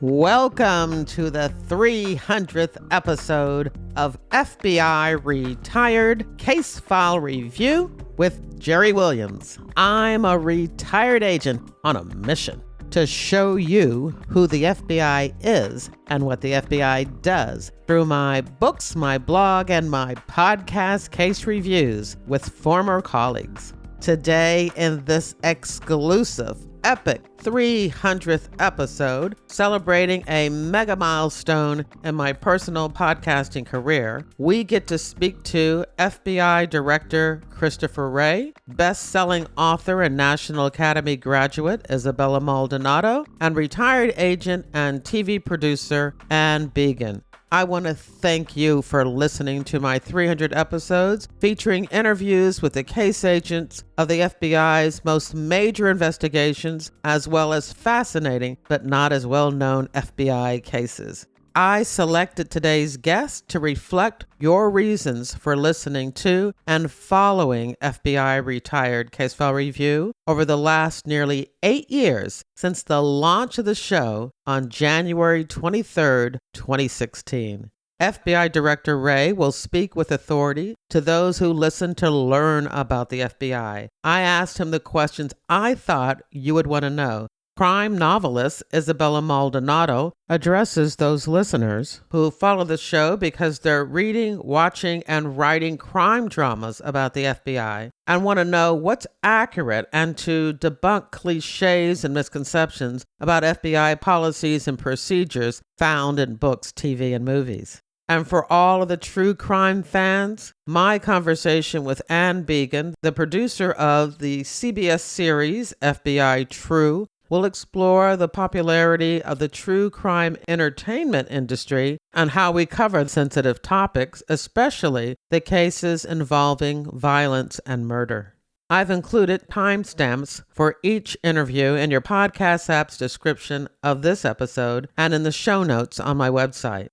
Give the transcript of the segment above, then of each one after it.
Welcome to the 300th episode of FBI Retired Case File Review with Jerry Williams. I'm a retired agent on a mission to show you who the FBI is and what the FBI does through my books, my blog, and my podcast case reviews with former colleagues. Today, in this exclusive, epic 300th episode, celebrating a mega milestone in my personal podcasting career, we get to speak to FBI Director Christopher Wray, best-selling author and National Academy graduate Isabella Maldonado, and retired agent and TV producer Anne Beagan. I want to thank you for listening to my 300 episodes featuring interviews with the case agents of the FBI's most major investigations, as well as fascinating but not as well-known FBI cases. I selected today's guest to reflect your reasons for listening to and following FBI Retired Case File Review over the last nearly 8 years since the launch of the show on January 23rd, 2016. FBI Director Wray will speak with authority to those who listen to learn about the FBI. I asked him the questions I thought you would want to know. Crime novelist Isabella Maldonado addresses those listeners who follow the show because they're reading, watching, and writing crime dramas about the FBI and want to know what's accurate and to debunk cliches and misconceptions about FBI policies and procedures found in books, TV, and movies. And for all of the true crime fans, my conversation with Anne Beagan, the producer of the CBS series FBI True, will explore the popularity of the true crime entertainment industry and how we cover sensitive topics, especially the cases involving violence and murder. I've included timestamps for each interview in your podcast app's description of this episode and in the show notes on my website.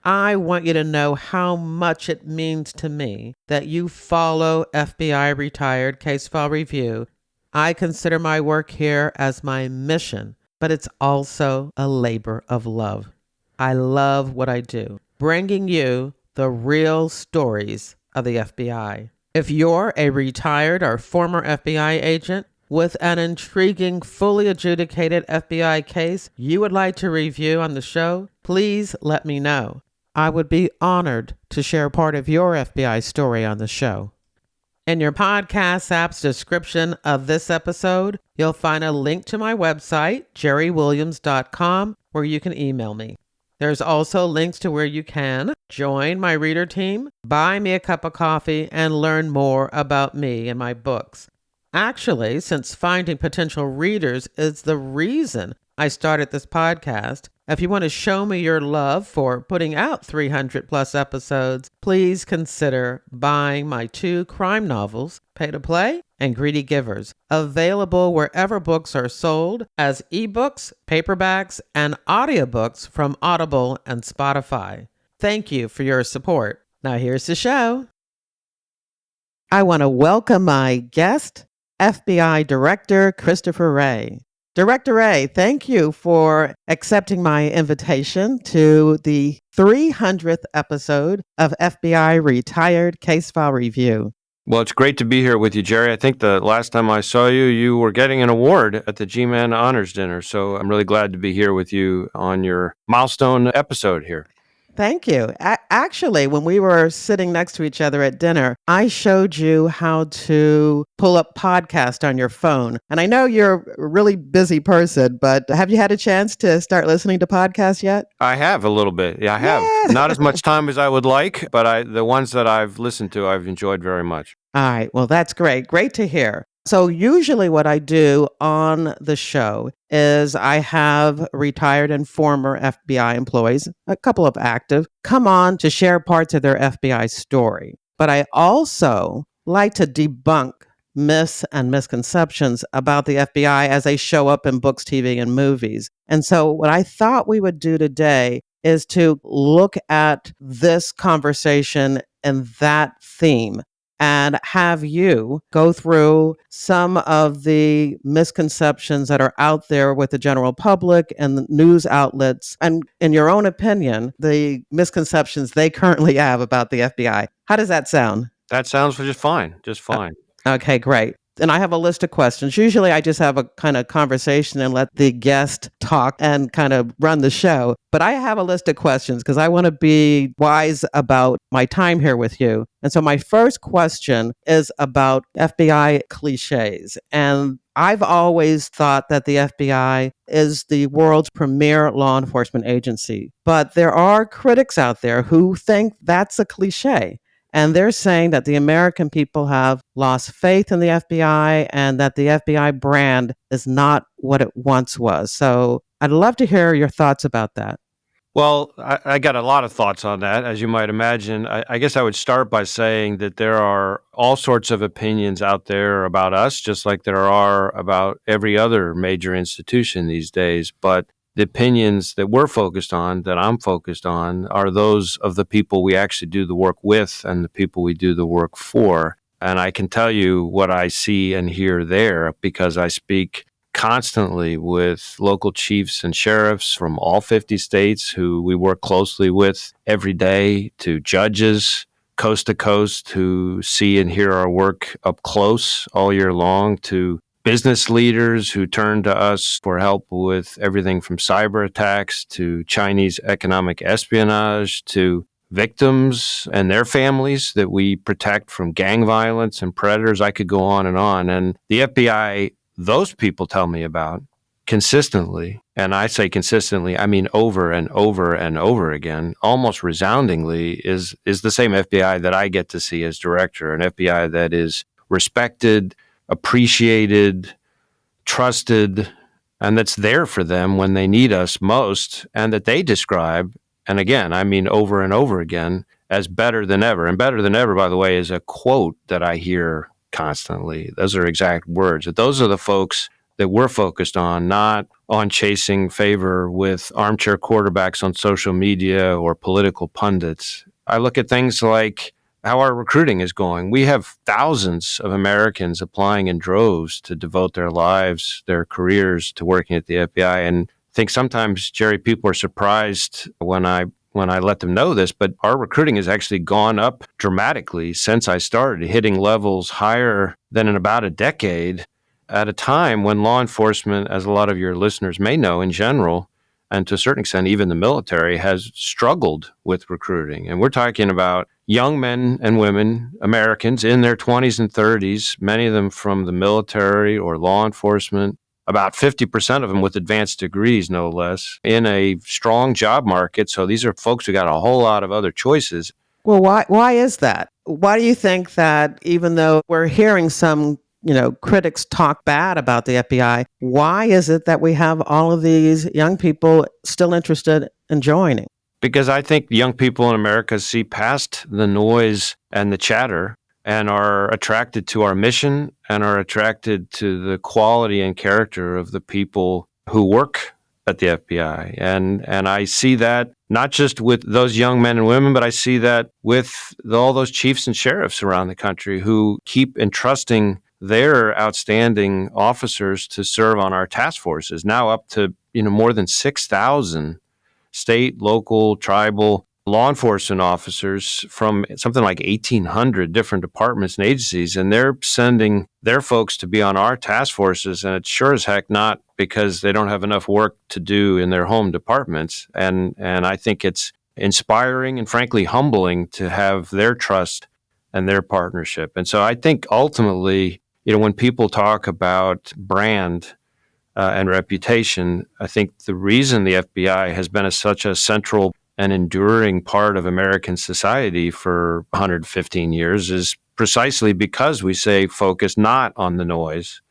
I want you to know how much it means to me that you follow FBI Retired Case File Review. I consider my work here as my mission, but it's also a labor of love. I love what I do, bringing you the real stories of the FBI. If you're a retired or former FBI agent with an intriguing, fully adjudicated FBI case you would like to review on the show, please let me know. I would be honored to share part of your FBI story on the show. In your podcast app's description of this episode, you'll find a link to my website, jerrywilliams.com, where you can email me. There's also links to where you can join my reader team, buy me a cup of coffee, and learn more about me and my books. Actually, since finding potential readers is the reason I started this podcast, if you want to show me your love for putting out 300 plus episodes, please consider buying my 2 crime novels, Pay to Play and Greedy Givers, available wherever books are sold as ebooks, paperbacks, and audiobooks from Audible and Spotify. Thank you for your support. Now here's the show. I want to welcome my guest, FBI Director Christopher Wray. Director Wray, thank you for accepting my invitation to the 300th episode of FBI Retired Case File Review. Well, it's great to be here with you, Jerry. I think the last time I saw you, you were getting an award at the G-Man Honors Dinner, so I'm really glad to be here with you on your milestone episode here. Thank you. Actually, when we were sitting next to each other at dinner, I showed you how to pull up podcast on your phone. And I know you're a really busy person, but have you had a chance to start listening to podcasts yet? I have a little bit. Yeah, I have. Not as much time as I would like, but the ones that I've listened to, I've enjoyed very much. All right. Well, that's great. Great to hear. So usually what I do on the show is I have retired and former FBI employees, a couple of active, come on to share parts of their FBI story. But I also like to debunk myths and misconceptions about the FBI as they show up in books, TV, and movies. And so what I thought we would do today is to look at this conversation and that theme and have you go through some of the misconceptions that are out there with the general public and the news outlets, and in your own opinion, the misconceptions they currently have about the FBI. How does that sound? That sounds just fine. Just fine. Okay, great. And I have a list of questions. Usually I just have a kind of conversation and let the guest talk and kind of run the show. But I have a list of questions because I want to be wise about my time here with you. And so my first question is about FBI cliches. And I've always thought that the FBI is the world's premier law enforcement agency. But there are critics out there who think that's a cliche. And they're saying that the American people have lost faith in the FBI and that the FBI brand is not what it once was. So I'd love to hear your thoughts about that. Well, I got a lot of thoughts on that, as you might imagine. I guess I would start by saying that there are all sorts of opinions out there about us, just like there are about every other major institution these days. But the opinions that we're focused on, that I'm focused on, are those of the people we actually do the work with and the people we do the work for. And I can tell you what I see and hear there because I speak constantly with local chiefs and sheriffs from all 50 states who we work closely with every day, to judges coast to coast who see and hear our work up close all year long, to business leaders who turn to us for help with everything from cyber attacks to Chinese economic espionage to victims and their families that we protect from gang violence and predators. I could go on. And the FBI, those people tell me about consistently, and I say consistently, I mean over and over and over again, almost resoundingly, is the same FBI that I get to see as director, an FBI that is respected, appreciated, trusted, and that's there for them when they need us most, and that they describe, and again, I mean over and over again, as better than ever. And better than ever, by the way, is a quote that I hear constantly. Those are exact words. Those are the folks that we're focused on, not on chasing favor with armchair quarterbacks on social media or political pundits. I look at things like how our recruiting is going. We have thousands of Americans applying in droves to devote their lives, their careers to working at the FBI. And I think sometimes, Jerry, people are surprised when I let them know this, but our recruiting has actually gone up dramatically since I started, hitting levels higher than in about a decade, at a time when law enforcement, as a lot of your listeners may know in general, and to a certain extent, even the military, has struggled with recruiting. And we're talking about young men and women, Americans in their 20s and 30s, many of them from the military or law enforcement, about 50% of them with advanced degrees, no less, in a strong job market. So these are folks who got a whole lot of other choices. Well, why is that? Why do you think that even though we're hearing some critics talk bad about the FBI, why is it that we have all of these young people still interested in joining? Because I think young people in America see past the noise and the chatter and are attracted to our mission and are attracted to the quality and character of the people who work at the FBI. And I see that not just with those young men and women, but I see that with all those chiefs and sheriffs around the country who keep entrusting their outstanding officers to serve on our task forces, now up to more than 6,000 state, local, tribal law enforcement officers from something like 1,800 different departments and agencies, and they're sending their folks to be on our task forces, and it's sure as heck not because they don't have enough work to do in their home departments. And I think it's inspiring and frankly humbling to have their trust and their partnership. And so I think ultimately, when people talk about brand and reputation, I think the reason the FBI has been such a central and enduring part of American society for 115 years is precisely because we say focus not on the noise,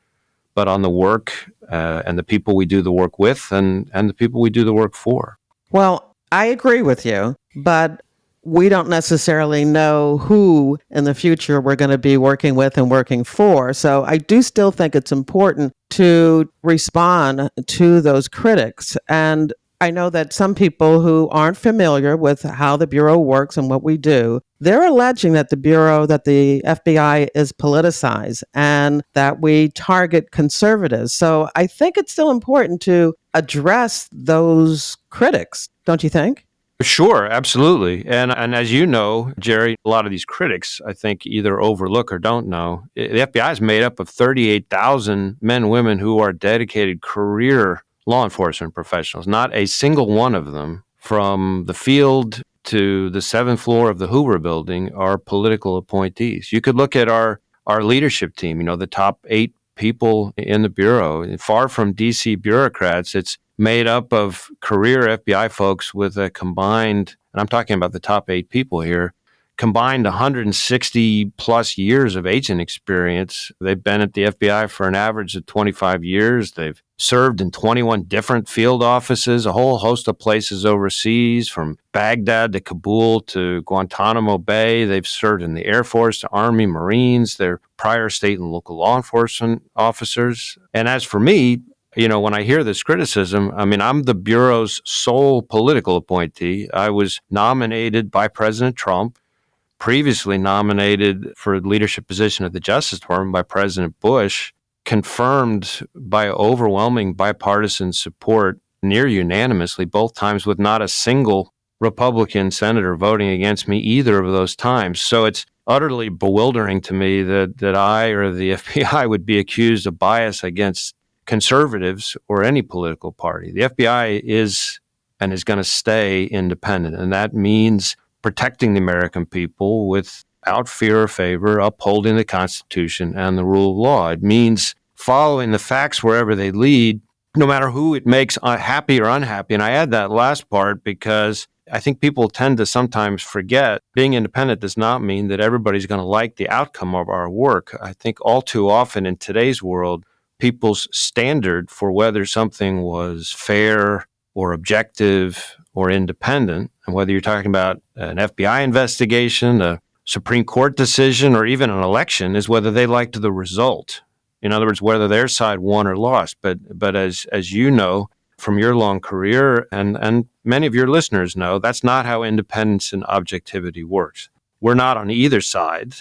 but on the work and the people we do the work with and the people we do the work for. Well, I agree with you, but we don't necessarily know who in the future we're going to be working with and working for. So I do still think it's important to respond to those critics. And I know that some people who aren't familiar with how the Bureau works and what we do, they're alleging that the FBI is politicized and that we target conservatives. So I think it's still important to address those critics, don't you think? Sure, absolutely. And as you know, Jerry, a lot of these critics, I think, either overlook or don't know. The FBI is made up of 38,000 men and women who are dedicated career law enforcement professionals. Not a single one of them, from the field to the seventh floor of the Hoover building, are political appointees. You could look at our leadership team, the top 8 people in the Bureau. Far from D.C. bureaucrats, it's made up of career FBI folks with a combined, and I'm talking about the top 8 people here, combined 160 plus years of agent experience. They've been at the FBI for an average of 25 years. They've served in 21 different field offices, a whole host of places overseas, from Baghdad to Kabul to Guantanamo Bay. They've served in the Air Force, the Army, Marines. They're prior state and local law enforcement officers. And as for me, when I hear this criticism, I'm the Bureau's sole political appointee. I was nominated by President Trump, previously nominated for a leadership position at the Justice Department by President Bush, confirmed by overwhelming bipartisan support, near unanimously, both times, with not a single Republican senator voting against me either of those times. So it's utterly bewildering to me that I or the FBI would be accused of bias against conservatives or any political party. The FBI is and is going to stay independent, and that means protecting the American people without fear or favor, upholding the Constitution and the rule of law. It means following the facts wherever they lead, no matter who it makes happy or unhappy. And I add that last part because I think people tend to sometimes forget being independent does not mean that everybody's going to like the outcome of our work. I think all too often in today's world, people's standard for whether something was fair or objective or independent, and whether you're talking about an FBI investigation, a Supreme Court decision, or even an election, is whether they liked the result. In other words, whether their side won or lost. But as you know from your long career, and many of your listeners know, that's not how independence and objectivity works. We're not on either side.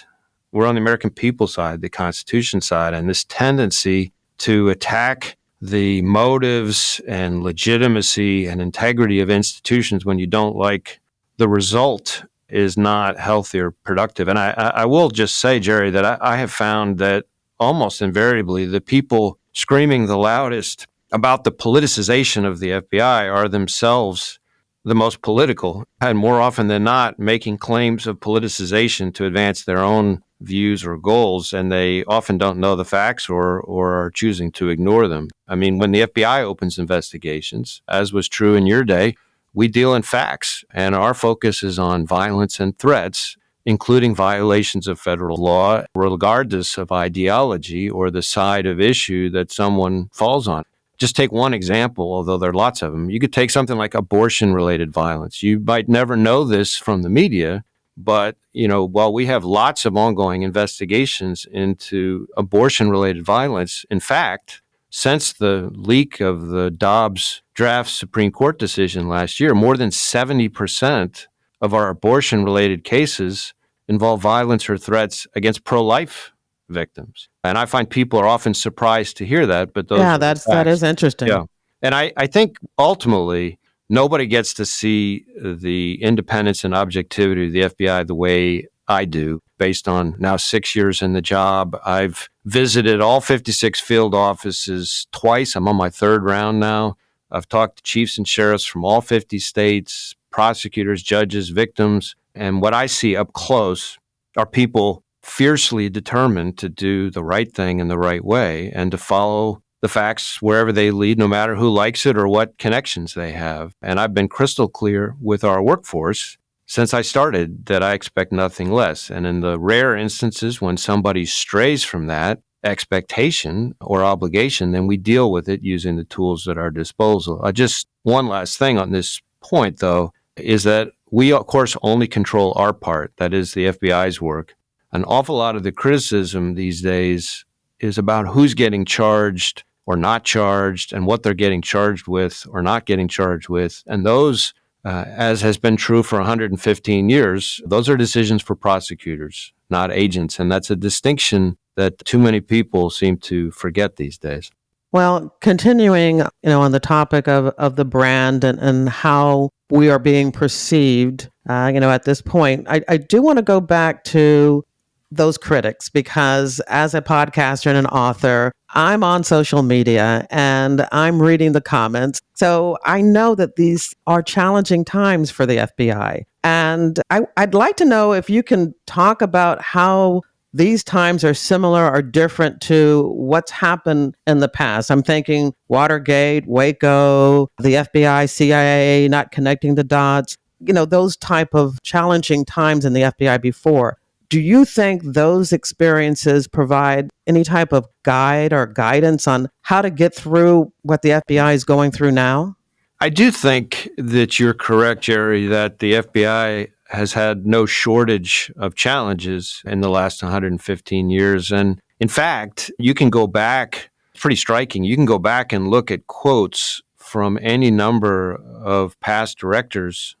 We're on the American people's side, the Constitution side, and this tendency to attack the motives and legitimacy and integrity of institutions when you don't like the result is not healthy or productive. And I will just say, Jerry, that I have found that almost invariably the people screaming the loudest about the politicization of the FBI are themselves the most political, and more often than not making claims of politicization to advance their own views or goals, and they often don't know the facts or are choosing to ignore them. When the FBI opens investigations, as was true in your day, we deal in facts, and our focus is on violence and threats, including violations of federal law, regardless of ideology or the side of issue that someone falls on. Just take one example, although there are lots of them. You could take something like abortion-related violence. You might never know this from the media, but while we have lots of ongoing investigations into abortion-related violence, in fact, since the leak of the Dobbs draft Supreme Court decision last year, more than 70% of our abortion-related cases involve violence or threats against pro-life victims. And I find people are often surprised to hear that, but that is interesting. Yeah. And I think ultimately nobody gets to see the independence and objectivity of the FBI the way I do, based on now 6 years in the job. I've visited all 56 field offices twice. I'm on my third round now. I've talked to chiefs and sheriffs from all 50 states, prosecutors, judges, victims. And what I see up close are people fiercely determined to do the right thing in the right way and to follow the facts wherever they lead, no matter who likes it or what connections they have. And I've been crystal clear with our workforce since I started that I expect nothing less. And in the rare instances when somebody strays from that expectation or obligation, then we deal with it using the tools at our disposal. Just one last thing on this point, though, is that we, of course, only control our part, that is the FBI's work. An awful lot of the criticism these days is about who's getting charged or not charged, and what they're getting charged with or not getting charged with. And those, as has been true for 115 years, those are decisions for prosecutors, not agents. And that's a distinction that too many people seem to forget these days. Well, continuing, on the topic of the brand and how we are being perceived, at this point, I do want to go back to those critics because as a podcaster and an author, I'm on social media and I'm reading the comments. So I know that these are challenging times for the FBI. And I'd like to know if you can talk about how these times are similar or different to what's happened in the past. I'm thinking Watergate, Waco, the FBI, CIA not connecting the dots, those type of challenging times in the FBI before. Do you think those experiences provide any type of guide or guidance on how to get through what the FBI is going through now? I do think that you're correct, Jerry, that the FBI has had no shortage of challenges in the last 115 years. And in fact, you can go back, it's pretty striking, you can go back and look at quotes from any number of past directors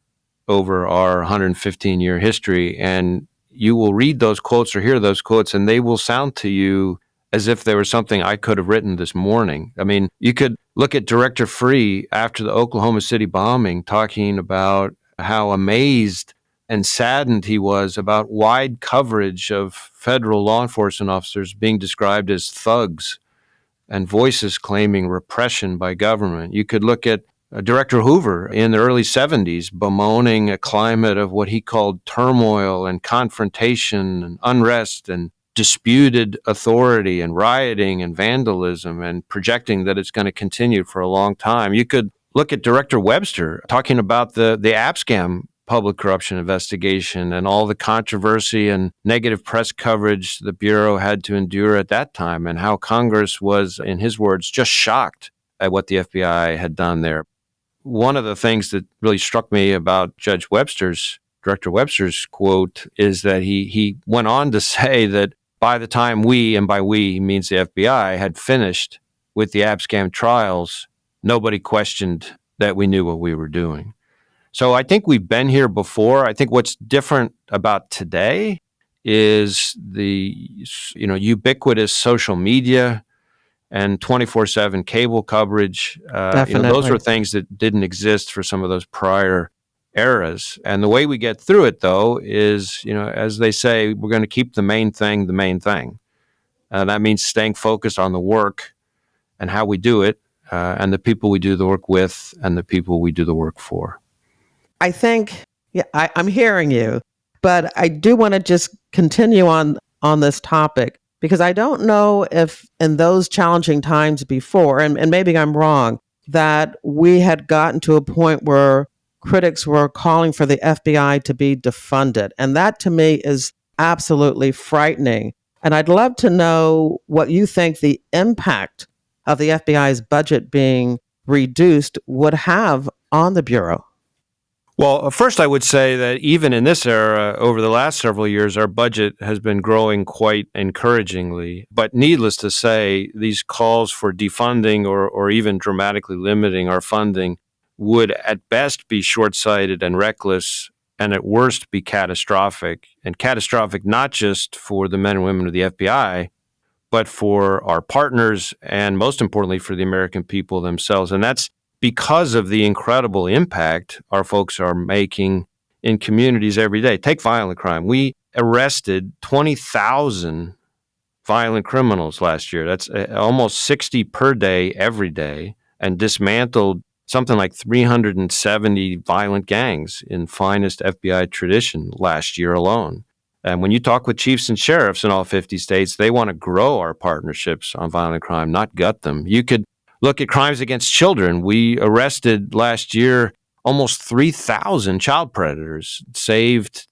over our 115-year history, and you will read those quotes or hear those quotes, and they will sound to you as if they were something I could have written this morning. I mean, you could look at Director Wray after the Oklahoma City bombing, talking about how amazed and saddened he was about wide coverage of federal law enforcement officers being described as thugs and voices claiming repression by government. You could look at Director Hoover in the early 70s bemoaning a climate of what he called turmoil and confrontation and unrest and disputed authority and rioting and vandalism, and projecting that it's going to continue for a long time. You could look at Director Webster talking about the AppScam public corruption investigation and all the controversy and negative press coverage the Bureau had to endure at that time, and how Congress was, in his words, just shocked at what the FBI had done there. One of the things that really struck me about Director Webster's quote is that he went on to say that by the time we, and by we he means the FBI, had finished with the AppScam trials, nobody questioned that we knew what we were doing. So I think we've been here before. I think what's different about today is the ubiquitous social media and 24/7 cable coverage. Those were things that didn't exist for some of those prior eras. And the way we get through it, though, is, as they say, we're going to keep the main thing the main thing. That means staying focused on the work and how we do it, and the people we do the work with, and the people we do the work for. I think, I'm hearing you, but I do want to just continue on this topic, because I don't know if in those challenging times before, and maybe I'm wrong, that we had gotten to a point where critics were calling for the FBI to be defunded. And that to me is absolutely frightening. And I'd love to know what you think the impact of the FBI's budget being reduced would have on the Bureau. Well, first, I would say that even in this era, over the last several years, our budget has been growing quite encouragingly. But needless to say, these calls for defunding or even dramatically limiting our funding would at best be short-sighted and reckless, and at worst be catastrophic. And catastrophic not just for the men and women of the FBI, but for our partners and, most importantly, for the American people themselves. And that's because of the incredible impact our folks are making in communities every day. Take violent crime. We arrested 20,000 violent criminals last year. That's almost 60 per day, every day, and dismantled something like 370 violent gangs in finest FBI tradition last year alone. And when you talk with chiefs and sheriffs in all 50 states, they want to grow our partnerships on violent crime, not gut them. You could look at crimes against children. We arrested last year almost 3,000 child predators, saved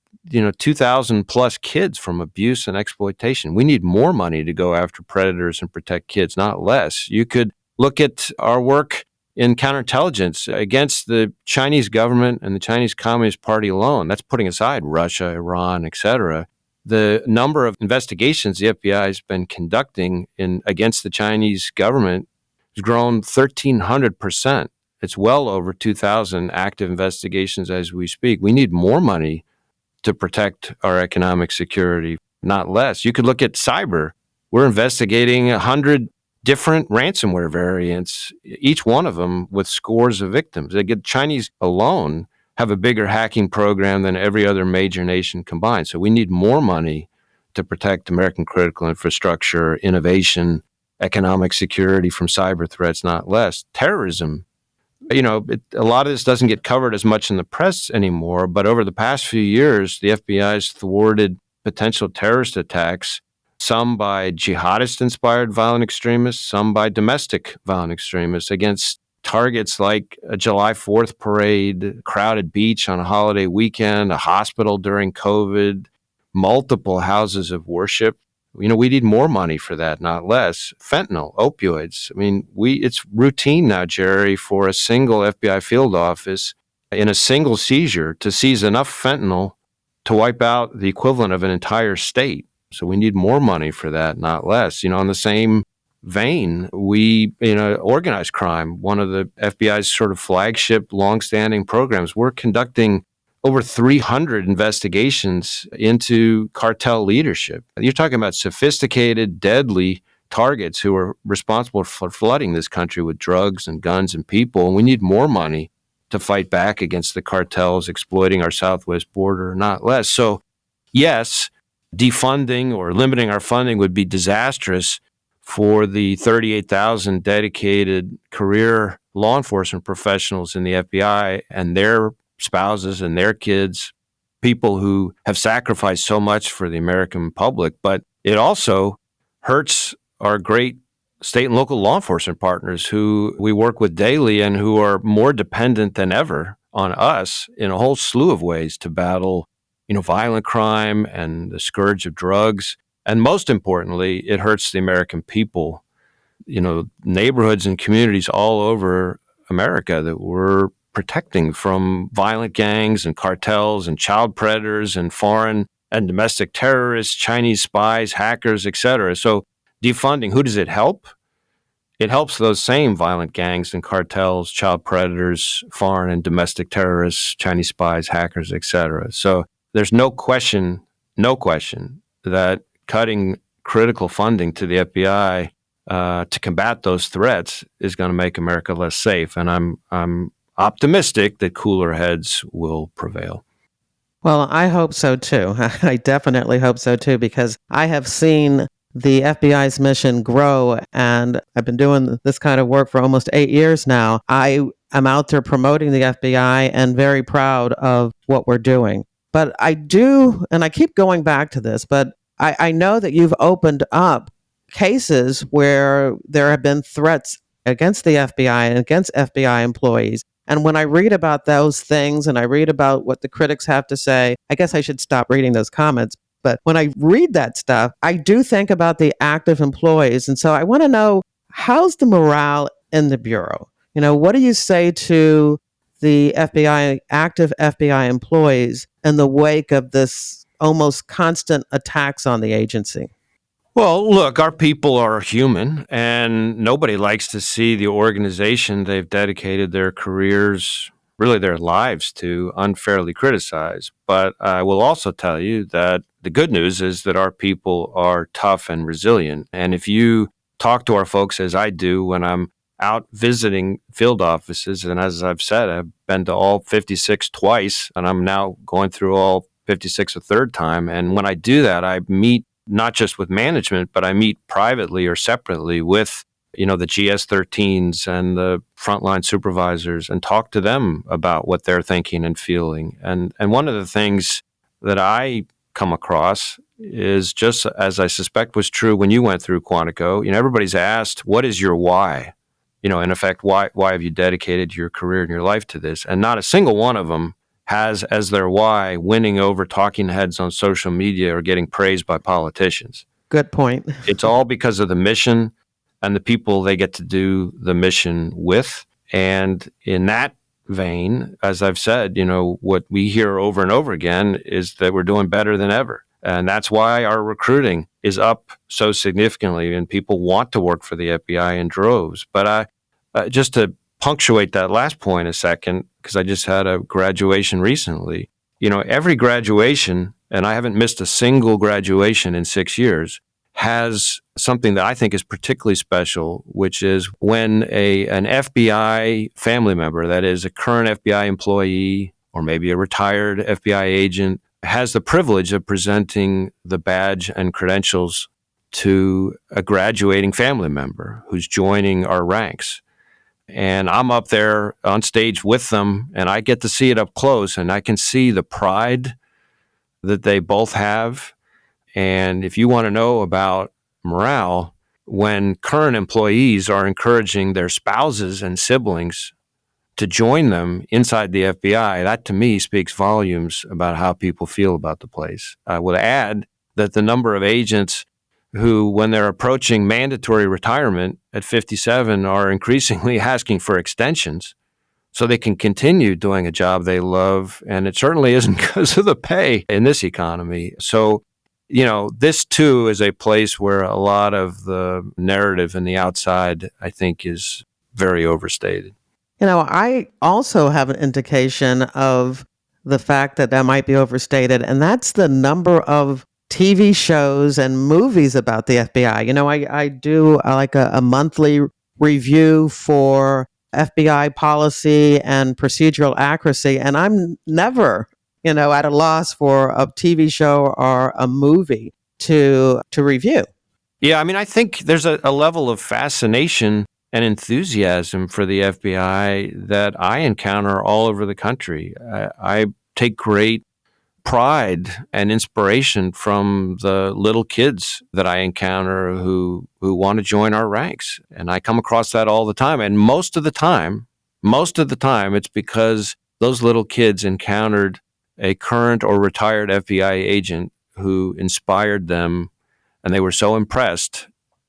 2,000 plus kids from abuse and exploitation. We need more money to go after predators and protect kids, not less. You could look at our work in counterintelligence against the Chinese government and the Chinese Communist Party alone. That's putting aside Russia, Iran, etc. The number of investigations the FBI has been conducting against the Chinese government It's grown 1,300%. It's well over 2,000 active investigations as we speak. We need more money to protect our economic security, not less. You could look at cyber. We're investigating 100 different ransomware variants, each one of them with scores of victims. The Chinese alone have a bigger hacking program than every other major nation combined. So we need more money to protect American critical infrastructure, innovation, economic security from cyber threats, not less. Terrorism. A lot of this doesn't get covered as much in the press anymore, but over the past few years, the FBI has thwarted potential terrorist attacks, some by jihadist-inspired violent extremists, some by domestic violent extremists against targets like a July 4th parade, crowded beach on a holiday weekend, a hospital during COVID, multiple houses of worship. We need more money for that, not less. Fentanyl, opioids. It's routine now, Jerry, for a single FBI field office in a single seizure to seize enough fentanyl to wipe out the equivalent of an entire state. So we need more money for that, not less. On the same vein, organized crime, one of the FBI's sort of flagship longstanding programs, we're conducting over 300 investigations into cartel leadership. You're talking about sophisticated, deadly targets who are responsible for flooding this country with drugs and guns and people. And we need more money to fight back against the cartels exploiting our southwest border, not less. So, yes, defunding or limiting our funding would be disastrous for the 38,000 dedicated career law enforcement professionals in the FBI and their spouses and their kids, people who have sacrificed so much for the American public. But it also hurts our great state and local law enforcement partners who we work with daily and who are more dependent than ever on us in a whole slew of ways to battle, violent crime and the scourge of drugs. And most importantly, it hurts the American people, neighborhoods and communities all over America that we're protecting from violent gangs and cartels and child predators and foreign and domestic terrorists, Chinese spies, hackers, etc. So defunding, who does it help? It helps those same violent gangs and cartels, child predators, foreign and domestic terrorists, Chinese spies, hackers, etc. So there's no question that cutting critical funding to the FBI to combat those threats is going to make America less safe. And I'm optimistic that cooler heads will prevail. Well, I hope so too. I definitely hope so too, because I have seen the FBI's mission grow, and I've been doing this kind of work for almost 8 years now. I am out there promoting the FBI and very proud of what we're doing. But I do, and I keep going back to this, but I know that you've opened up cases where there have been threats against the FBI and against FBI employees. And when I read about those things and I read about what the critics have to say, I guess I should stop reading those comments. But when I read that stuff, I do think about the active employees. And so I want to know, how's the morale in the Bureau? What do you say to the FBI, active FBI employees in the wake of this almost constant attacks on the agency? Well, look, our people are human, and nobody likes to see the organization they've dedicated their careers, really their lives to, unfairly criticized. But I will also tell you that the good news is that our people are tough and resilient. And if you talk to our folks, as I do when I'm out visiting field offices, and as I've said, I've been to all 56 twice, and I'm now going through all 56 a third time. And when I do that, I meet not just with management, but I meet privately or separately with, the GS-13s and the frontline supervisors and talk to them about what they're thinking and feeling. And one of the things that I come across is, just as I suspect was true when you went through Quantico, everybody's asked, what is your why? In effect, why have you dedicated your career and your life to this? And not a single one of them has as their why winning over talking heads on social media or getting praised by politicians. Good point. It's all because of the mission and the people they get to do the mission with. And in that vein, as I've said, what we hear over and over again is that we're doing better than ever. And that's why our recruiting is up so significantly, and people want to work for the FBI in droves. But just to punctuate that last point a second, because I just had a graduation recently, every graduation, and I haven't missed a single graduation in 6 years, has something that I think is particularly special, which is when an FBI family member, that is a current FBI employee or maybe a retired FBI agent, has the privilege of presenting the badge and credentials to a graduating family member who's joining our ranks. And I'm up there on stage with them, and I get to see it up close, and I can see the pride that they both have. And if you want to know about morale, when current employees are encouraging their spouses and siblings to join them inside the FBI, that to me speaks volumes about how people feel about the place. I would add that the number of agents who, when they're approaching mandatory retirement at 57, are increasingly asking for extensions so they can continue doing a job they love. And it certainly isn't because of the pay in this economy. So, this too is a place where a lot of the narrative in the outside, I think, is very overstated. I also have an indication of the fact that might be overstated, and that's the number of TV shows and movies about the FBI. I do like a monthly review for FBI policy and procedural accuracy, and I'm never, at a loss for a TV show or a movie to review. Yeah, I mean, I think there's a level of fascination and enthusiasm for the FBI that I encounter all over the country. I take great pride and inspiration from the little kids that I encounter who want to join our ranks. And I come across that all the time. And most of the time, it's because those little kids encountered a current or retired FBI agent who inspired them. And they were so impressed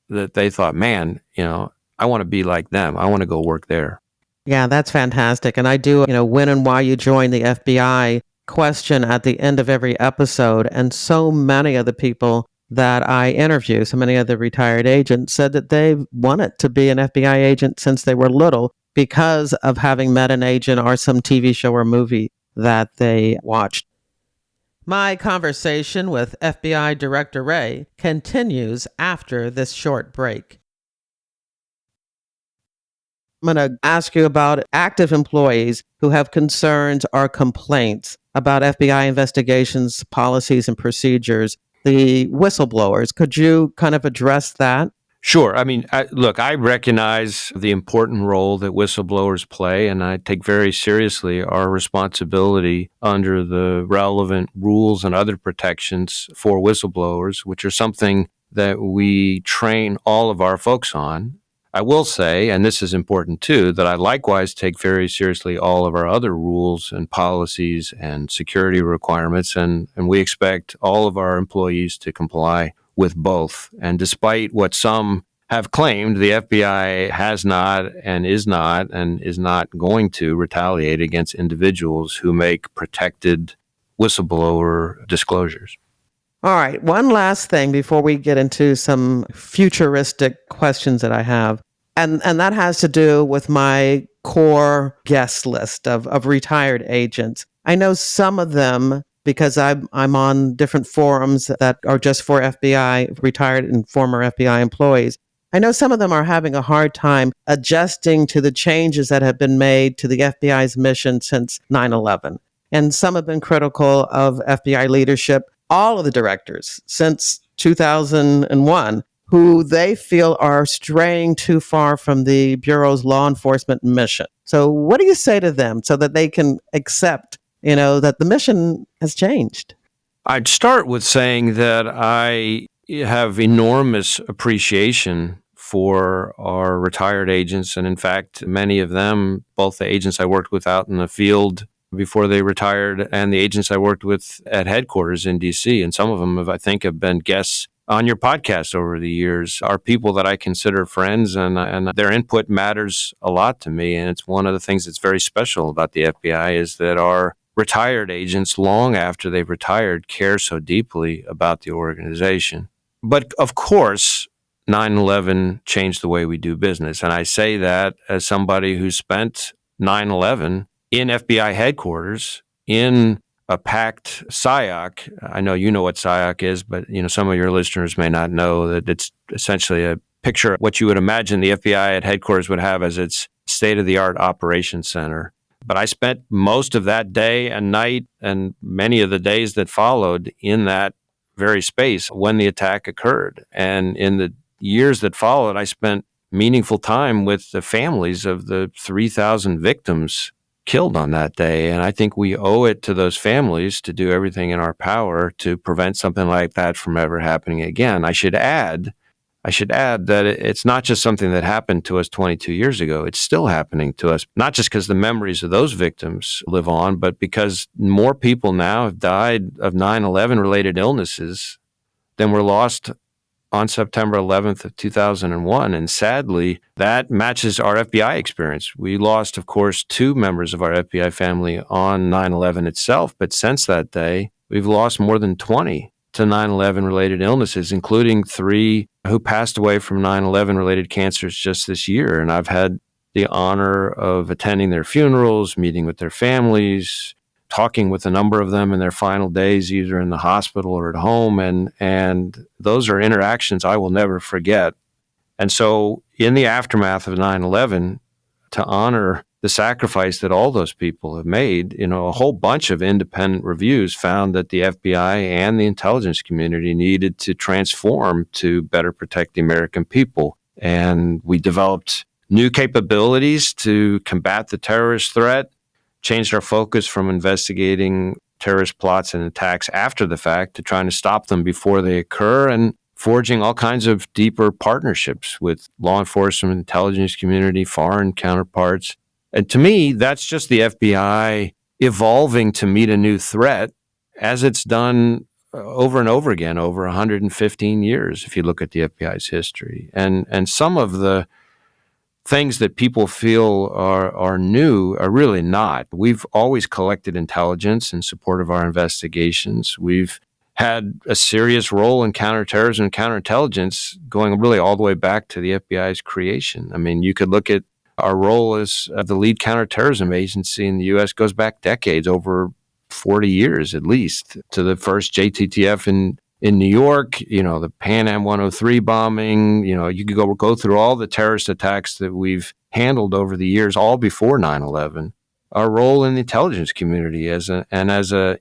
that they thought, man, I want to be like them. I want to go work there. Yeah, that's fantastic. And I do, when and why you joined the FBI question at the end of every episode. And so many of the people that I interview, so many of the retired agents, said that they wanted to be an FBI agent since they were little because of having met an agent or some TV show or movie that they watched. My conversation with FBI Director Wray continues after this short break. I'm going to ask you about active employees who have concerns or complaints about FBI investigations, policies, and procedures, the whistleblowers. Could you kind of address that? Sure. I mean, I recognize the important role that whistleblowers play, and I take very seriously our responsibility under the relevant rules and other protections for whistleblowers, which are something that we train all of our folks on. I will say, and this is important too, that I likewise take very seriously all of our other rules and policies and security requirements, and we expect all of our employees to comply with both. And despite what some have claimed, the FBI has not and is not going to retaliate against individuals who make protected whistleblower disclosures. All right. One last thing before we get into some futuristic questions that I have. And that has to do with my core guest list of retired agents. I know some of them, because I'm on different forums that are just for FBI, retired and former FBI employees. I know some of them are having a hard time adjusting to the changes that have been made to the FBI's mission since 9/11. And some have been critical of FBI leadership, all of the directors since 2001, who they feel are straying too far from the Bureau's law enforcement mission. So what do you say to them so that they can accept, that the mission has changed? I'd start with saying that I have enormous appreciation for our retired agents. And in fact, many of them, both the agents I worked with out in the field before they retired and the agents I worked with at headquarters in D.C., and some of them have been guests on your podcast over the years, are people that I consider friends, and their input matters a lot to me. And it's one of the things that's very special about the FBI is that our retired agents, long after they've retired, care so deeply about the organization. But of course, 9/11 changed the way we do business. And I say that as somebody who spent 9/11 in FBI headquarters in a packed SIOC. I know you know what SIOC is, but some of your listeners may not know that it's essentially a picture of what you would imagine the FBI at headquarters would have as its state-of-the-art operations center. But I spent most of that day and night and many of the days that followed in that very space when the attack occurred. And in the years that followed, I spent meaningful time with the families of the 3,000 victims killed on that day. And I think we owe it to those families to do everything in our power to prevent something like that from ever happening again. I should add that it's not just something that happened to us 22 years ago. It's still happening to us, not just because the memories of those victims live on, but because more people now have died of 9/11 related illnesses than were lost on September 11th of 2001. And sadly, that matches our FBI experience. We lost, of course, 2 members of our FBI family on 9/11 itself. But since that day, we've lost more than 20 to 9/11 related illnesses, including 3 who passed away from 9/11 related cancers just this year. And I've had the honor of attending their funerals, meeting with their families, talking with a number of them in their final days, either in the hospital or at home. And those are interactions I will never forget. And so in the aftermath of 9/11, to honor the sacrifice that all those people have made, a whole bunch of independent reviews found that the FBI and the intelligence community needed to transform to better protect the American people. And we developed new capabilities to combat the terrorist threat, changed our focus from investigating terrorist plots and attacks after the fact to trying to stop them before they occur, and forging all kinds of deeper partnerships with law enforcement, intelligence community, foreign counterparts. And to me, that's just the FBI evolving to meet a new threat, as it's done over and over again over 115 years, if you look at the FBI's history. And some of the things that people feel are new are really not. We've always collected intelligence in support of our investigations. We've had a serious role in counterterrorism and counterintelligence going really all the way back to the FBI's creation. I mean, you could look at our role as the lead counterterrorism agency in the U.S. goes back decades, over 40 years at least, to the first JTTF in New York, the Pan Am 103 bombing. You could go through all the terrorist attacks that we've handled over the years, all before 9/11. Our role in the intelligence community as an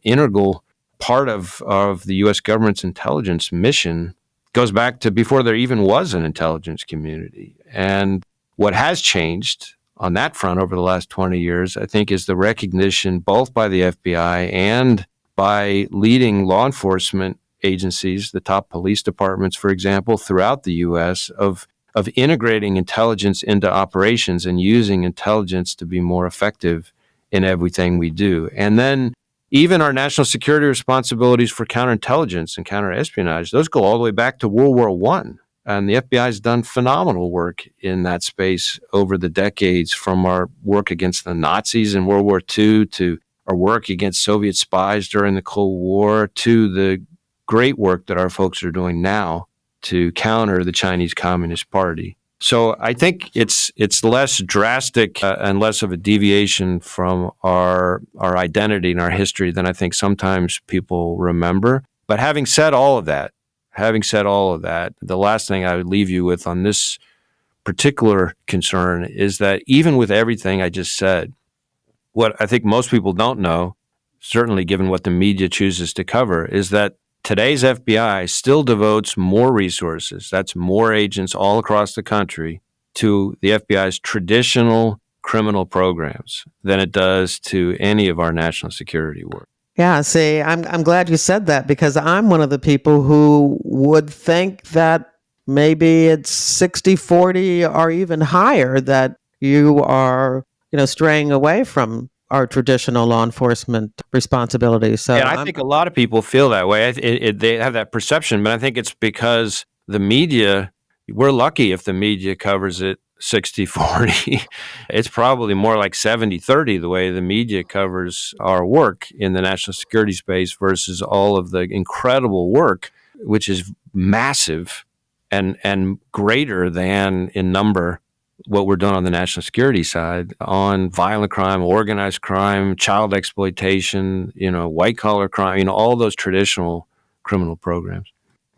integral part of the U.S. government's intelligence mission goes back to before there even was an intelligence community. And what has changed on that front over the last 20 years, I think, is the recognition both by the FBI and by leading law enforcement agencies, the top police departments, for example, throughout the U.S., of integrating intelligence into operations and using intelligence to be more effective in everything we do. And then even our national security responsibilities for counterintelligence and counterespionage, those go all the way back to World War I. And the FBI has done phenomenal work in that space over the decades, from our work against the Nazis in World War II to our work against Soviet spies during the Cold War to the great work that our folks are doing now to counter the Chinese Communist Party. So I think it's less drastic and less of a deviation from our identity and our history than I think sometimes people remember. But having said all of that, the last thing I would leave you with on this particular concern is that even with everything I just said, what I think most people don't know, certainly given what the media chooses to cover, is that today's FBI still devotes more resources, that's more agents all across the country, to the FBI's traditional criminal programs than it does to any of our national security work. Yeah, see, I'm glad you said that, because I'm one of the people who would think that maybe it's 60-40 or even higher, that you are, straying away from our traditional law enforcement responsibilities. So I think a lot of people feel that way. They have that perception, but I think it's because the media, we're lucky if the media covers it 60-40. It's probably more like 70-30 the way the media covers our work in the national security space versus all of the incredible work, which is massive and greater than in number what we're doing on the national security side on violent crime, organized crime, child exploitation, white collar crime, all those traditional criminal programs.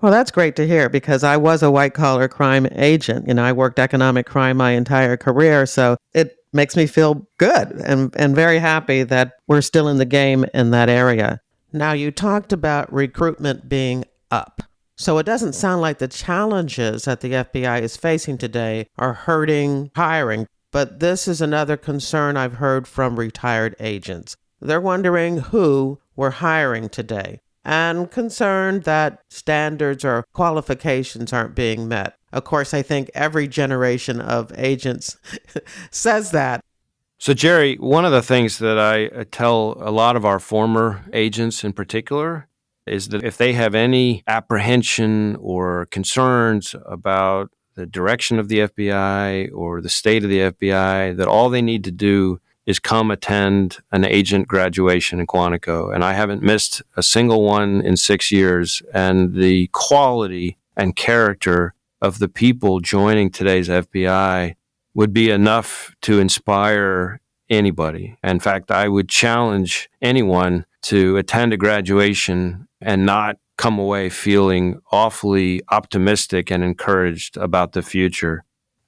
Well, that's great to hear because I was a white collar crime agent. I worked economic crime my entire career. So it makes me feel good and very happy that we're still in the game in that area. Now, you talked about recruitment being up. So it doesn't sound like the challenges that the FBI is facing today are hurting hiring. But this is another concern I've heard from retired agents. They're wondering who we're hiring today and concerned that standards or qualifications aren't being met. Of course, I think every generation of agents says that. So, Jerry, one of the things that I tell a lot of our former agents in particular is that if they have any apprehension or concerns about the direction of the FBI or the state of the FBI, that all they need to do is come attend an agent graduation in Quantico. And I haven't missed a single one in 6 years. And the quality and character of the people joining today's FBI would be enough to inspire anybody. In fact, I would challenge anyone to attend a graduation and not come away feeling awfully optimistic and encouraged about the future.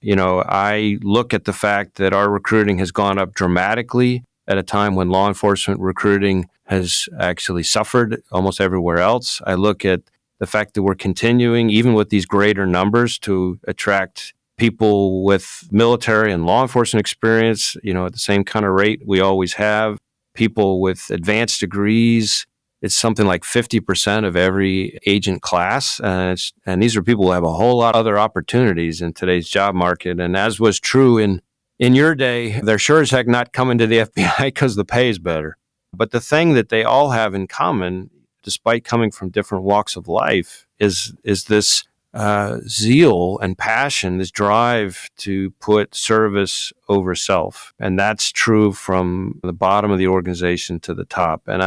I look at the fact that our recruiting has gone up dramatically at a time when law enforcement recruiting has actually suffered almost everywhere else. I look at the fact that we're continuing, even with these greater numbers, to attract people with military and law enforcement experience, at the same kind of rate we always have, people with advanced degrees. It's something like 50% of every agent class. And these are people who have a whole lot of other opportunities in today's job market. And as was true in your day, they're sure as heck not coming to the FBI because the pay is better. But the thing that they all have in common, despite coming from different walks of life, is this zeal and passion, this drive to put service over self. And that's true from the bottom of the organization to the top. And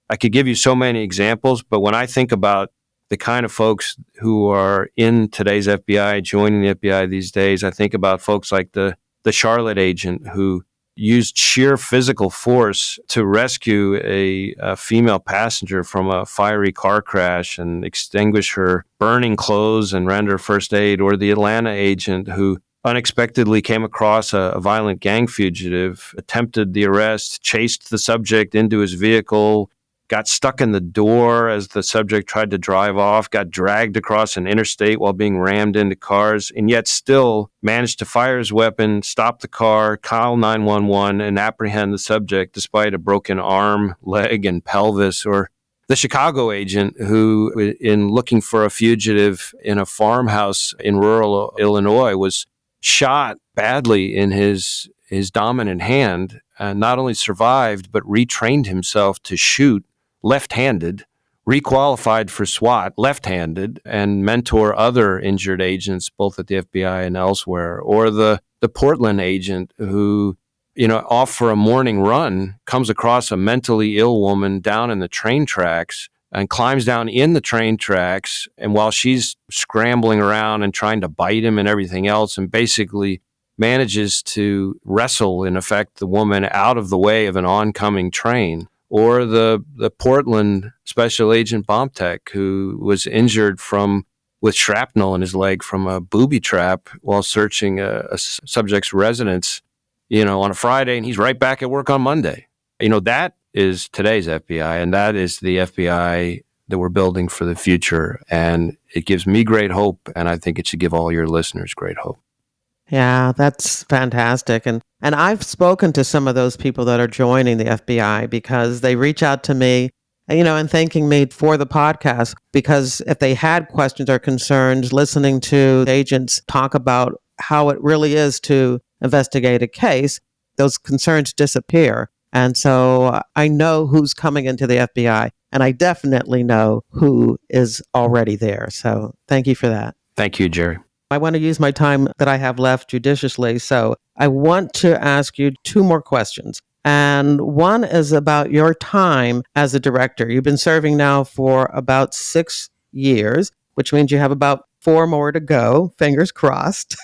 I could give you so many examples, but when I think about the kind of folks who are in today's FBI, joining the FBI these days, I think about folks like the Charlotte agent who used sheer physical force to rescue a female passenger from a fiery car crash and extinguish her burning clothes and render first aid, or the Atlanta agent who unexpectedly came across a violent gang fugitive, attempted the arrest, chased the subject into his vehicle, got stuck in the door as the subject tried to drive off, got dragged across an interstate while being rammed into cars, and yet still managed to fire his weapon, stop the car, call 911, and apprehend the subject despite a broken arm, leg, and pelvis. Or the Chicago agent who, in looking for a fugitive in a farmhouse in rural Illinois, was shot badly in his dominant hand, and not only survived, but retrained himself to shoot left-handed, requalified for SWAT left-handed, and mentor other injured agents both at the FBI and elsewhere. Or the Portland agent who, off for a morning run, comes across a mentally ill woman down in the train tracks and climbs down in the train tracks. And while she's scrambling around and trying to bite him and everything else, and basically manages to wrestle, in effect, the woman out of the way of an oncoming train. Or the Portland Special Agent bomb tech who was injured with shrapnel in his leg from a booby trap while searching a subject's residence, on a Friday, and he's right back at work on Monday. That is today's FBI, and that is the FBI that we're building for the future. And it gives me great hope, and I think it should give all your listeners great hope. Yeah, that's fantastic. And I've spoken to some of those people that are joining the FBI because they reach out to me, and thanking me for the podcast, because if they had questions or concerns listening to agents talk about how it really is to investigate a case, those concerns disappear. And so I know who's coming into the FBI, and I definitely know who is already there. So thank you for that. Thank you, Jerry. I want to use my time that I have left judiciously. So I want to ask you two more questions. And one is about your time as a director. You've been serving now for about 6 years, which means you have about 4 more to go. Fingers crossed.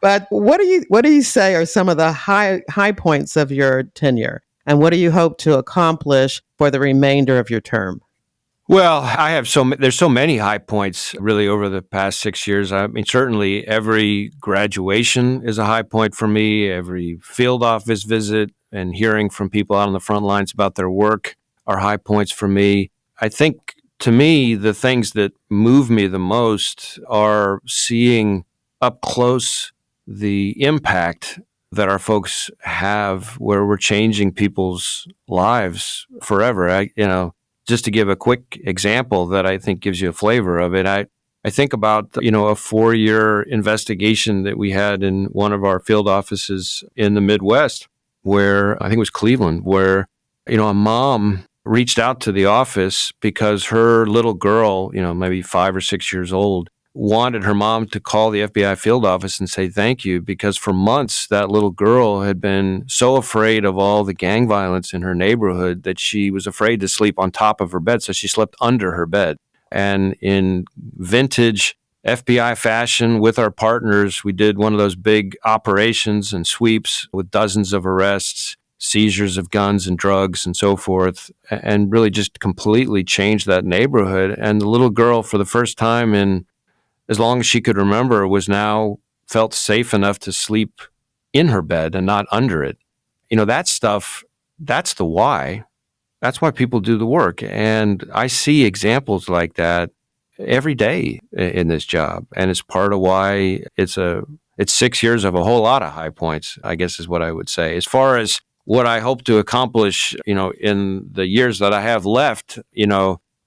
But what do you say are some of the high points of your tenure? And what do you hope to accomplish for the remainder of your term? Well, there's so many high points really over the past 6 years. I mean, certainly every graduation is a high point for me. Every field office visit and hearing from people out on the front lines about their work are high points for me. I think to me, the things that move me the most are seeing up close the impact that our folks have where we're changing people's lives forever. Just to give a quick example that I think gives you a flavor of it, I think about, a 4-year investigation that we had in one of our field offices in the Midwest, where I think it was Cleveland, where, a mom reached out to the office because her little girl, maybe 5 or 6 years old, wanted her mom to call the FBI field office and say thank you, because for months that little girl had been so afraid of all the gang violence in her neighborhood that she was afraid to sleep on top of her bed, so she slept under her bed. And in vintage FBI fashion with our partners, we did one of those big operations and sweeps with dozens of arrests, seizures of guns and drugs and so forth, and really just completely changed that neighborhood. And the little girl, for the first time in as long as she could remember, was now felt safe enough to sleep in her bed and not under it. That stuff, that's the why. That's why people do the work. And I see examples like that every day in this job. And it's part of why it's 6 years of a whole lot of high points, I guess is what I would say. As far as what I hope to accomplish, in the years that I have left,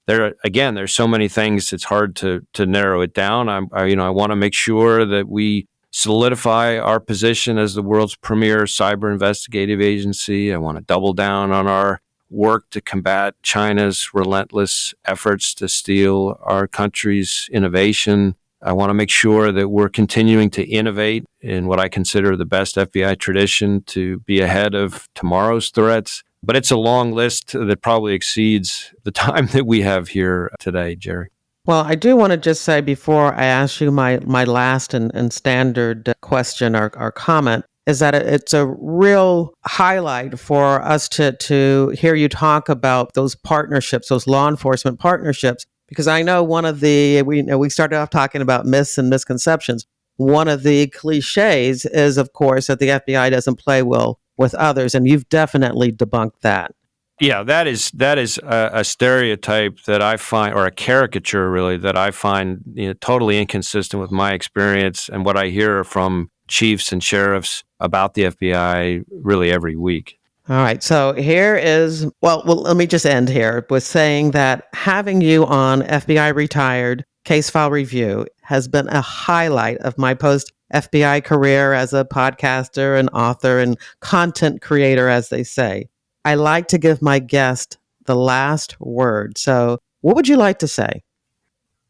there's so many things. It's hard to narrow it down. I want to make sure that we solidify our position as the world's premier cyber investigative agency. I want to double down on our work to combat China's relentless efforts to steal our country's innovation. I want to make sure that we're continuing to innovate in what I consider the best FBI tradition to be ahead of tomorrow's threats. But it's a long list that probably exceeds the time that we have here today, Jerry. Well, I do want to just say before I ask you my last and standard question or comment is that it's a real highlight for us to hear you talk about those partnerships, those law enforcement partnerships, because I know we started off talking about myths and misconceptions. One of the cliches is, of course, that the FBI doesn't play well with others, and you've definitely debunked that. Yeah, that is a stereotype that I find, or a caricature really, that I find totally inconsistent with my experience and what I hear from chiefs and sheriffs about the FBI really every week. All right. So here is, well, let me just end here with saying that having you on FBI Retired Case File Review has been a highlight of my post FBI career as a podcaster and author and content creator, as they say. I like to give my guest the last word. So what would you like to say?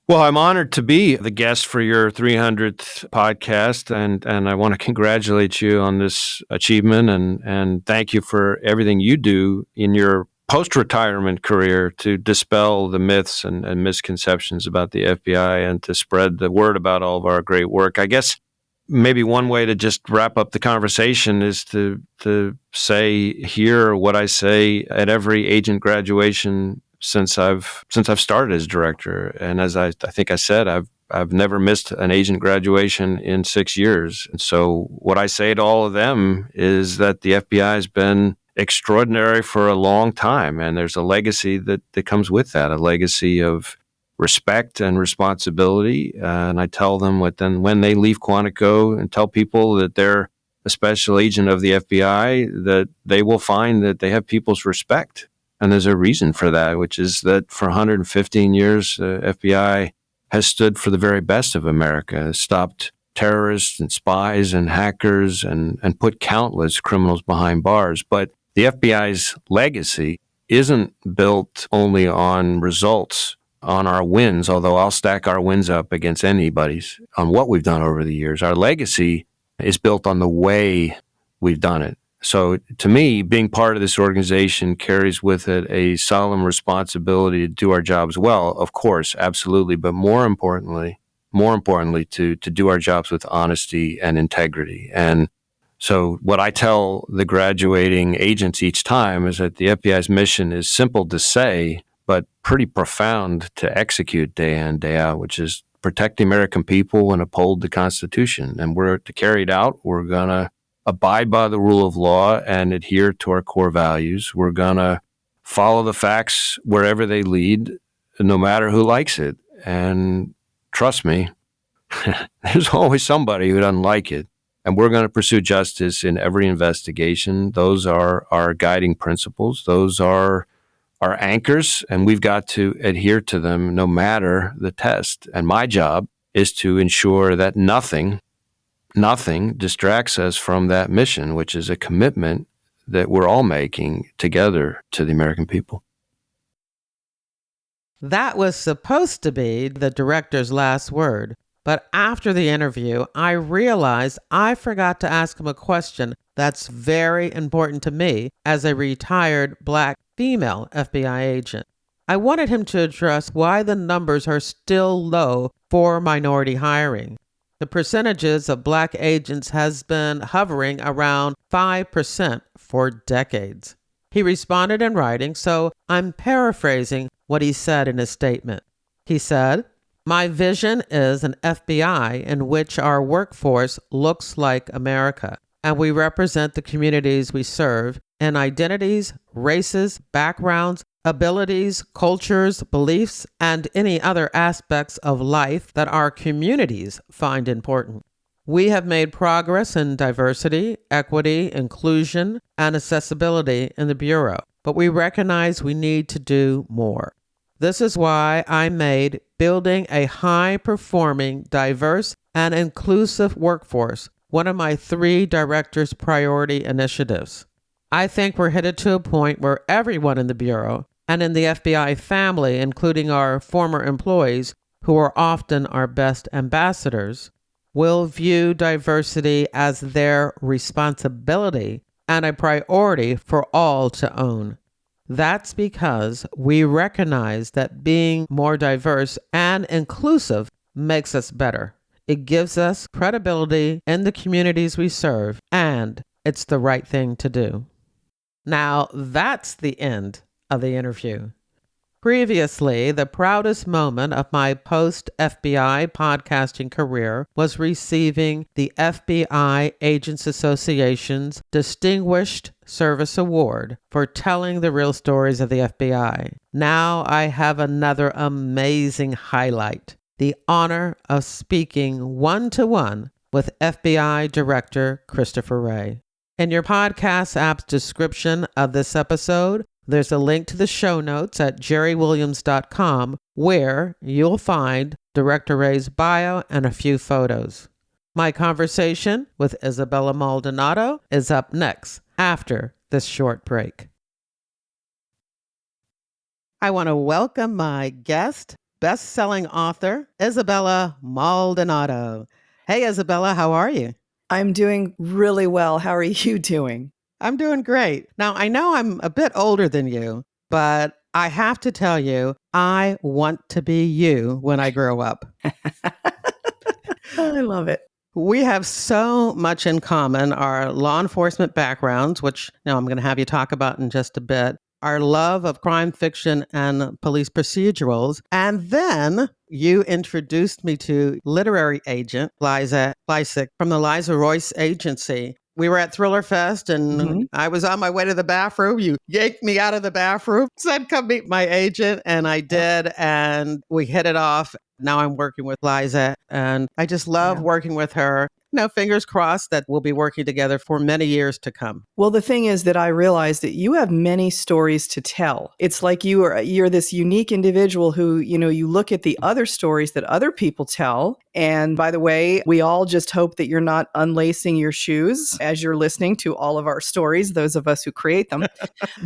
Well, I'm honored to be the guest for your 300th podcast, and I want to congratulate you on this achievement and thank you for everything you do in your post-retirement career to dispel the myths and misconceptions about the FBI and to spread the word about all of our great work. I guess maybe one way to just wrap up the conversation is to say here what I say at every agent graduation since I've started as director. And as I think I said, I've never missed an agent graduation in 6 years. And so what I say to all of them is that the FBI has been extraordinary for a long time. And there's a legacy that comes with that, a legacy of respect and responsibility. And I tell them when they leave Quantico and tell people that they're a special agent of the FBI, that they will find that they have people's respect. And there's a reason for that, which is that for 115 years, the FBI has stood for the very best of America, has stopped terrorists and spies and hackers and put countless criminals behind bars. But the FBI's legacy isn't built only on results on our wins, although I'll stack our wins up against anybody's on what we've done over the years. Our legacy is built on the way we've done it. So to me, being part of this organization carries with it a solemn responsibility to do our jobs well, of course, absolutely, but more importantly, to do our jobs with honesty and integrity. And so what I tell the graduating agents each time is that the FBI's mission is simple to say, but pretty profound to execute day in, day out, which is protect the American people and uphold the Constitution. And we're to carry it out. We're going to abide by the rule of law and adhere to our core values. We're going to follow the facts wherever they lead, no matter who likes it. And trust me, there's always somebody who doesn't like it. And we're going to pursue justice in every investigation. Those are our guiding principles. Those are our anchors, and we've got to adhere to them no matter the test. And my job is to ensure that nothing distracts us from that mission, which is a commitment that we're all making together to the American people. That was supposed to be the director's last word. But after the interview, I realized I forgot to ask him a question that's very important to me as a retired Black female FBI agent. I wanted him to address why the numbers are still low for minority hiring. The percentages of Black agents has been hovering around 5% for decades. He responded in writing, so I'm paraphrasing what he said in his statement. He said, "My vision is an FBI in which our workforce looks like America, and we represent the communities we serve in identities, races, backgrounds, abilities, cultures, beliefs, and any other aspects of life that our communities find important. We have made progress in diversity, equity, inclusion, and accessibility in the Bureau, but we recognize we need to do more. This is why I made building a high-performing, diverse, and inclusive workforce one of my 3 director's priority initiatives. I think we're headed to a point where everyone in the Bureau and in the FBI family, including our former employees, who are often our best ambassadors, will view diversity as their responsibility and a priority for all to own. That's because we recognize that being more diverse and inclusive makes us better. It gives us credibility in the communities we serve, and it's the right thing to do." Now, that's the end of the interview. Previously, the proudest moment of my post-FBI podcasting career was receiving the FBI Agents Association's Distinguished Service Award for telling the real stories of the FBI. Now I have another amazing highlight, the honor of speaking one-to-one with FBI Director Christopher Wray. In your podcast app's description of this episode, there's a link to the show notes at jerrywilliams.com where you'll find Director Wray's bio and a few photos. My conversation with Isabella Maldonado is up next after this short break. I want to welcome my guest, best-selling author, Isabella Maldonado. Hey, Isabella, how are you? I'm doing really well. How are you doing? I'm doing great. Now, I know I'm a bit older than you, but I have to tell you, I want to be you when I grow up. I love it. We have so much in common, our law enforcement backgrounds, which I'm going to have you talk about in just a bit, our love of crime fiction and police procedurals, and then you introduced me to literary agent Liza Lysick from the Liza Royce Agency. We were at Thriller Fest and I was on my way to the bathroom. You yanked me out of the bathroom, said, "Come meet my agent." And I did. And we hit it off. Now I'm working with Liza and I just love working with her. fingers crossed that we'll be working together for many years to come. Well, the thing is that I realized that you have many stories to tell. It's like you're this unique individual who, you look at the other stories that other people tell. And by the way, we all just hope that you're not unlacing your shoes as you're listening to all of our stories, those of us who create them.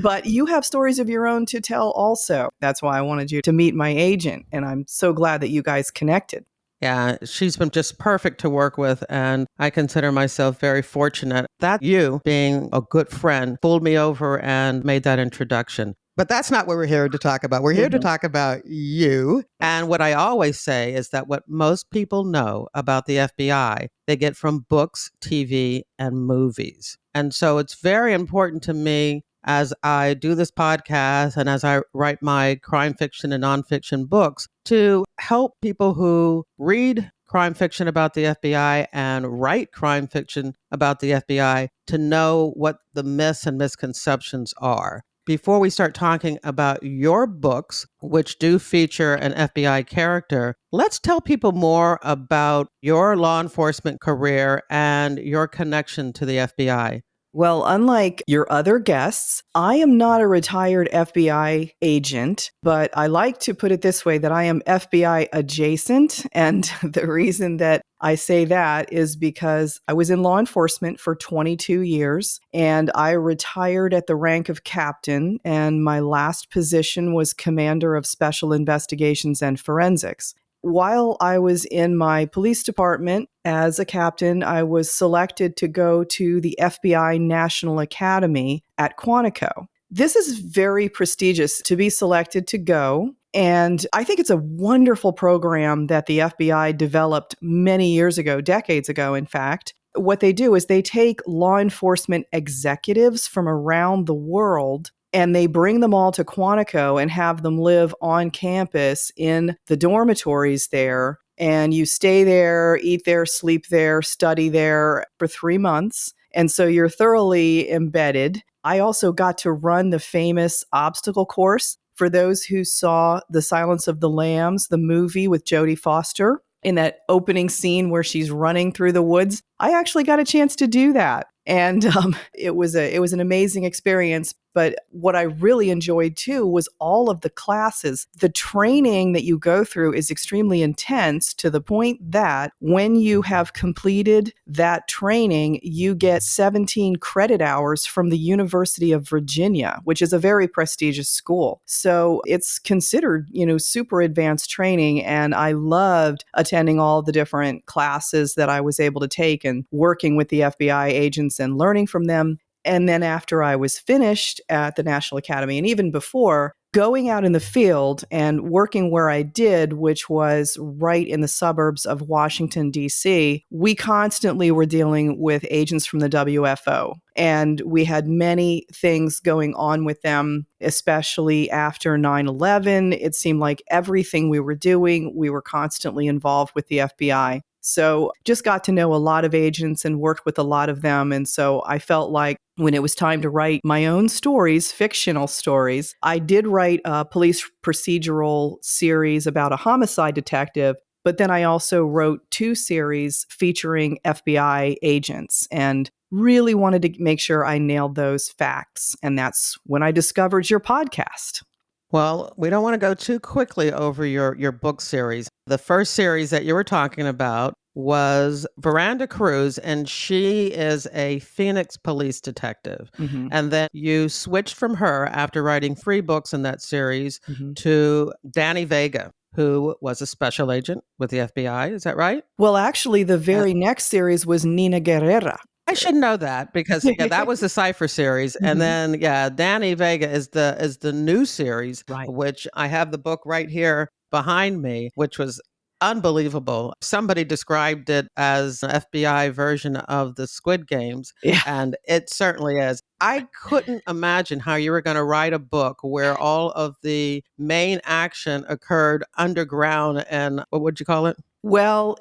But you have stories of your own to tell also. That's why I wanted you to meet my agent. And I'm so glad that you guys connected. Yeah, she's been just perfect to work with, and I consider myself very fortunate that you, being a good friend, pulled me over and made that introduction. But that's not what we're here to talk about. We're here to talk about you. And what I always say is that what most people know about the FBI, they get from books, TV, and movies. And so it's very important to me as I do this podcast and as I write my crime fiction and nonfiction books to help people who read crime fiction about the FBI and write crime fiction about the FBI to know what the myths and misconceptions are. Before we start talking about your books, which do feature an FBI character, let's tell people more about your law enforcement career and your connection to the FBI. Well, unlike your other guests, I am not a retired FBI agent, but I like to put it this way that I am FBI adjacent. And the reason that I say that is because I was in law enforcement for 22 years and I retired at the rank of captain. And my last position was commander of special investigations and forensics. While I was in my police department as a captain, I was selected to go to the FBI National Academy at Quantico. This is very prestigious to be selected to go. And I think it's a wonderful program that the FBI developed many years ago, decades ago, in fact. What they do is they take law enforcement executives from around the world and they bring them all to Quantico and have them live on campus in the dormitories there. And you stay there, eat there, sleep there, study there for 3 months. And so you're thoroughly embedded. I also got to run the famous obstacle course for those who saw The Silence of the Lambs, the movie with Jodie Foster. In that opening scene where she's running through the woods, I actually got a chance to do that. And it was an amazing experience. But what I really enjoyed too was all of the classes. The training that you go through is extremely intense to the point that when you have completed that training, you get 17 credit hours from the University of Virginia, which is a very prestigious school. So it's considered, super advanced training. And I loved attending all the different classes that I was able to take and working with the FBI agents and learning from them. And then after I was finished at the National Academy, and even before, going out in the field and working where I did, which was right in the suburbs of Washington, D.C., we constantly were dealing with agents from the WFO. And we had many things going on with them, especially after 9/11. It seemed like everything we were doing, we were constantly involved with the FBI. So just got to know a lot of agents and worked with a lot of them. And so I felt like when it was time to write my own stories, fictional stories, I did write a police procedural series about a homicide detective. But then I also wrote 2 series featuring FBI agents and really wanted to make sure I nailed those facts. And that's when I discovered your podcast. Well, we don't want to go too quickly over your book series. The first series that you were talking about was Veranda Cruz, and she is a Phoenix police detective. Mm-hmm. And then you switched from her after writing 3 books in that series Mm-hmm. to Danny Vega, who was a special agent with the FBI. Is that right? Well, actually, the very next series was Nina Guerrera. I should know that because that was the Cypher series, and then Danny Vega is the new series, Right. which I have the book right here behind me, which was unbelievable. Somebody described it as an FBI version of the Squid Games, Yeah. and it certainly is. I couldn't imagine how you were going to write a book where all of the main action occurred underground and what would you call it? Well,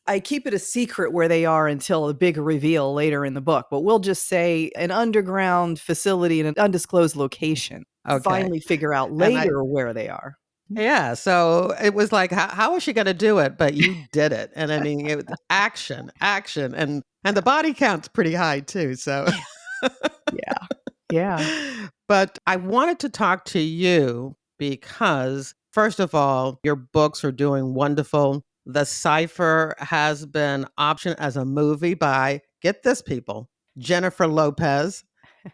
I keep it a secret where they are until a big reveal later in the book, but we'll just say an underground facility in an undisclosed location. Okay. Finally figure out And later where they are. Yeah, so it was like, how is she going to do it? But you did it, and I mean, it was action, action, and the body count's pretty high too. So, Yeah. Yeah. but I wanted to talk to you because, first of all, your books are doing wonderful. The Cipher has been optioned as a movie by, get this, people, Jennifer Lopez.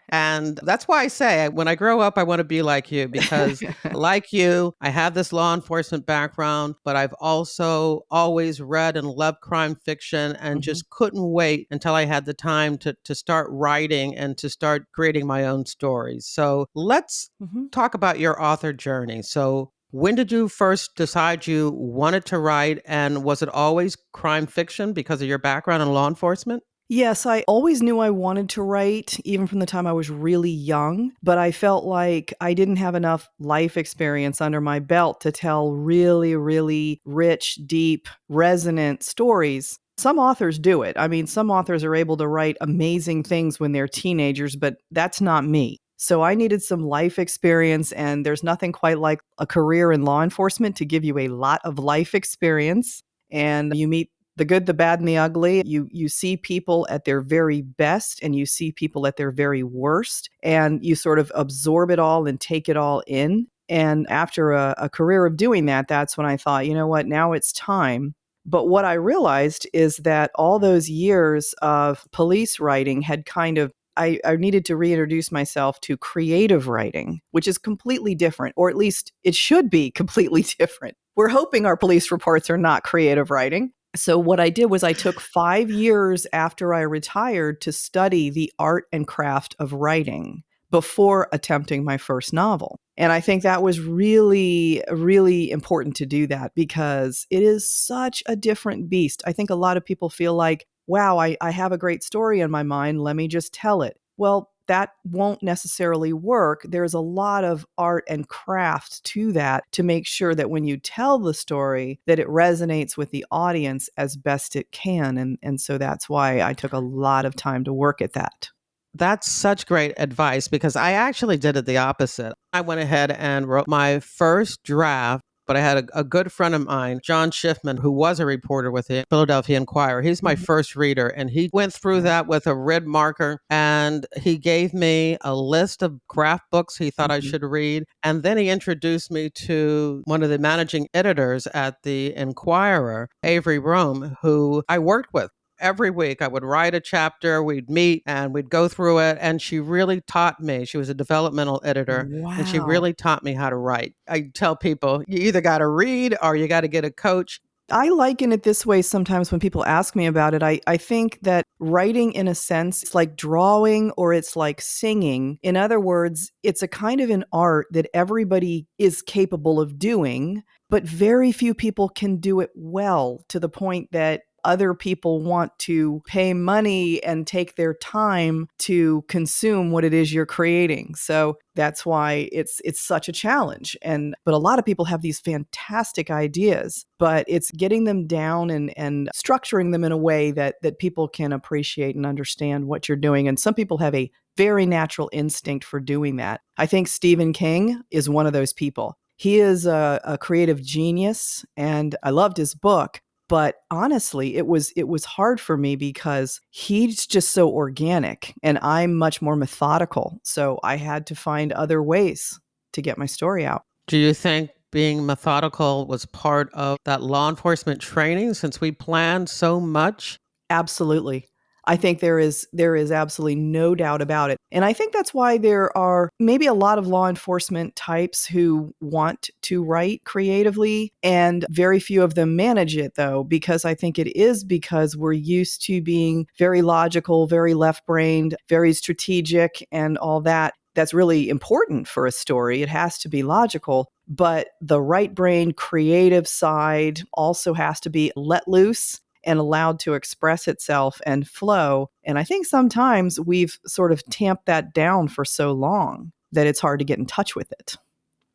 And that's why I say when I grow up, I want to be like you because, like you, I have this law enforcement background, but I've also always read and loved crime fiction and Mhm. just couldn't wait until I had the time to start writing and to start creating my own stories. So let's Mhm. talk about your author journey. So, when did you first decide you wanted to write? And was it always crime fiction because of your background in law enforcement? Yes, I always knew I wanted to write, even from the time I was really young, but I felt like I didn't have enough life experience under my belt to tell really, really rich, deep, resonant stories. Some authors do it. I mean, some authors are able to write amazing things when they're teenagers, but that's not me. So I needed some life experience, and there's nothing quite like a career in law enforcement to give you a lot of life experience. And you meet the good, the bad, and the ugly. You see people at their very best and you see people at their very worst, and you sort of absorb it all and take it all in. And after a career of doing that, that's when I thought, you know what, now it's time. But what I realized is that all those years of police writing had kind of I needed to reintroduce myself to creative writing, which is completely different, or at least it should be completely different. We're hoping our police reports are not creative writing. So, what I did was I took 5 years after I retired to study the art and craft of writing before attempting my first novel. And I think that was really, really important to do that because it is such a different beast. I think a lot of people feel like, wow, I have a great story in my mind. Let me just tell it. Well, that won't necessarily work. There's a lot of art and craft to that to make sure that when you tell the story that it resonates with the audience as best it can. And so that's why I took a lot of time to work at that. That's such great advice because I actually did it the opposite. I went ahead and wrote my first draft, but I had a good friend of mine, John Schiffman, who was a reporter with the Philadelphia Inquirer. He's my Mhm. first reader, and he went through Right. that with a red marker and he gave me a list of craft books he thought I Mhm. should read. And then he introduced me to one of the managing editors at the Inquirer, Avery Rome, who I worked with every week. I would write a chapter, we'd meet and we'd go through it. And she really taught me. She was a developmental editor and she Wow. really taught me how to write. I tell people, you either got to read or you got to get a coach. I liken it this way sometimes when people ask me about it. I think that writing, in a sense, it's like drawing or it's like singing. In other words, it's a kind of an art that everybody is capable of doing, but very few people can do it well to the point that other people want to pay money and take their time to consume what it is you're creating. So that's why it's such a challenge. And but a lot of people have these fantastic ideas, but it's getting them down and structuring them in a way that people can appreciate and understand what you're doing. And some people have a very natural instinct for doing that. I think Stephen King is one of those people. He is a creative genius, and I loved his book. But honestly, it was hard for me because he's just so organic and I'm much more methodical. So I had to find other ways to get my story out. Do you think being methodical was part of that law enforcement training since we planned so much? Absolutely. I think there is absolutely no doubt about it. And I think that's why there are maybe a lot of law enforcement types who want to write creatively and very few of them manage it though, because I think it is because we're used to being very logical, very left-brained, very strategic and all that. That's really important for a story. It has to be logical, but the right brain creative side also has to be let loose and allowed to express itself and flow. And I think sometimes we've sort of tamped that down for so long that it's hard to get in touch with it.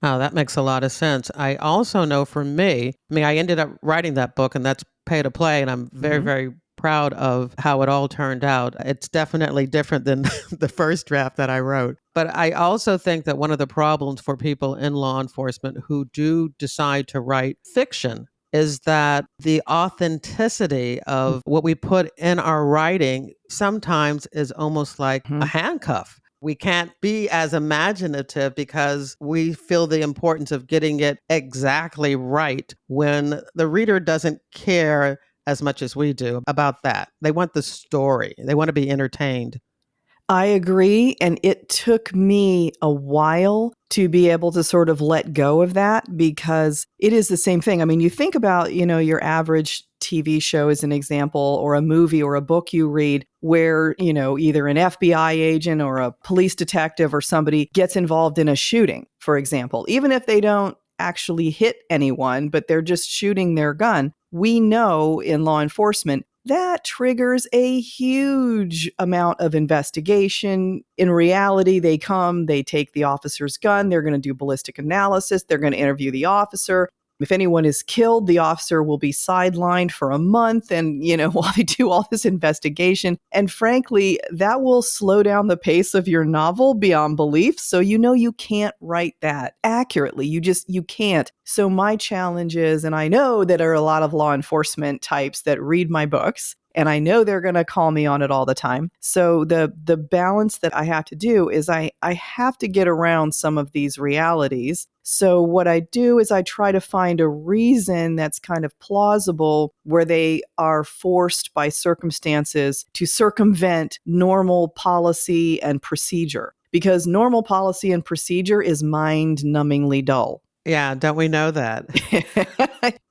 Oh, that makes a lot of sense. I also know for me, I mean, I ended up writing that book and that's pay to play. And I'm very, Mhm. very proud of how it all turned out. It's definitely different than the first draft that I wrote. But I also think that one of the problems for people in law enforcement who do decide to write fiction is that the authenticity of what we put in our writing sometimes is almost like a Mhm. handcuff. We can't be as imaginative because we feel the importance of getting it exactly right when the reader doesn't care as much as we do about that. They want the story, they want to be entertained. I agree. And it took me a while to be able to sort of let go of that because it is the same thing. I mean, you think about, your average TV show as an example, or a movie or a book you read where, either an FBI agent or a police detective or somebody gets involved in a shooting, for example, even if they don't actually hit anyone, but they're just shooting their gun. We know in law enforcement that triggers a huge amount of investigation. In reality, they take the officer's gun, they're going to do ballistic analysis, they're going to interview the officer. If anyone is killed, the officer will be sidelined for a month and, while they do all this investigation. And frankly, that will slow down the pace of your novel beyond belief. So, you can't write that accurately. You can't. So my challenge is, and I know that there are a lot of law enforcement types that read my books, and I know they're going to call me on it all the time. So the balance that I have to do is I have to get around some of these realities. So what I do is I try to find a reason that's kind of plausible where they are forced by circumstances to circumvent normal policy and procedure. Because normal policy and procedure is mind-numbingly dull. Yeah, don't we know that?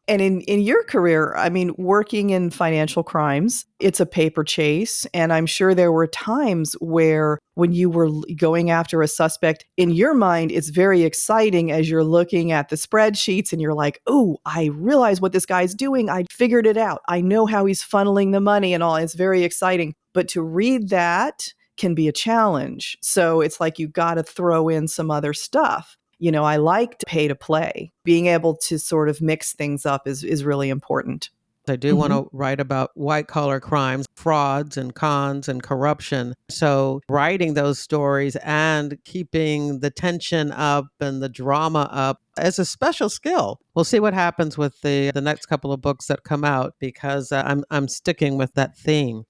And in your career, I mean, working in financial crimes, it's a paper chase. And I'm sure there were times where when you were going after a suspect, in your mind, it's very exciting as you're looking at the spreadsheets and you're like, oh, I realize what this guy's doing. I figured it out. I know how he's funneling the money and all. It's very exciting. But to read that can be a challenge. So it's like you got to throw in some other stuff. I like to pay to play. Being able to sort of mix things up is really important. I do want to write about white collar crimes, frauds and cons and corruption. So writing those stories and keeping the tension up and the drama up is a special skill. We'll see what happens with the next couple of books that come out because I'm sticking with that theme.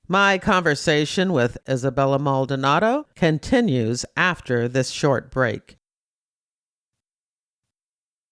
My conversation with Isabella Maldonado continues after this short break.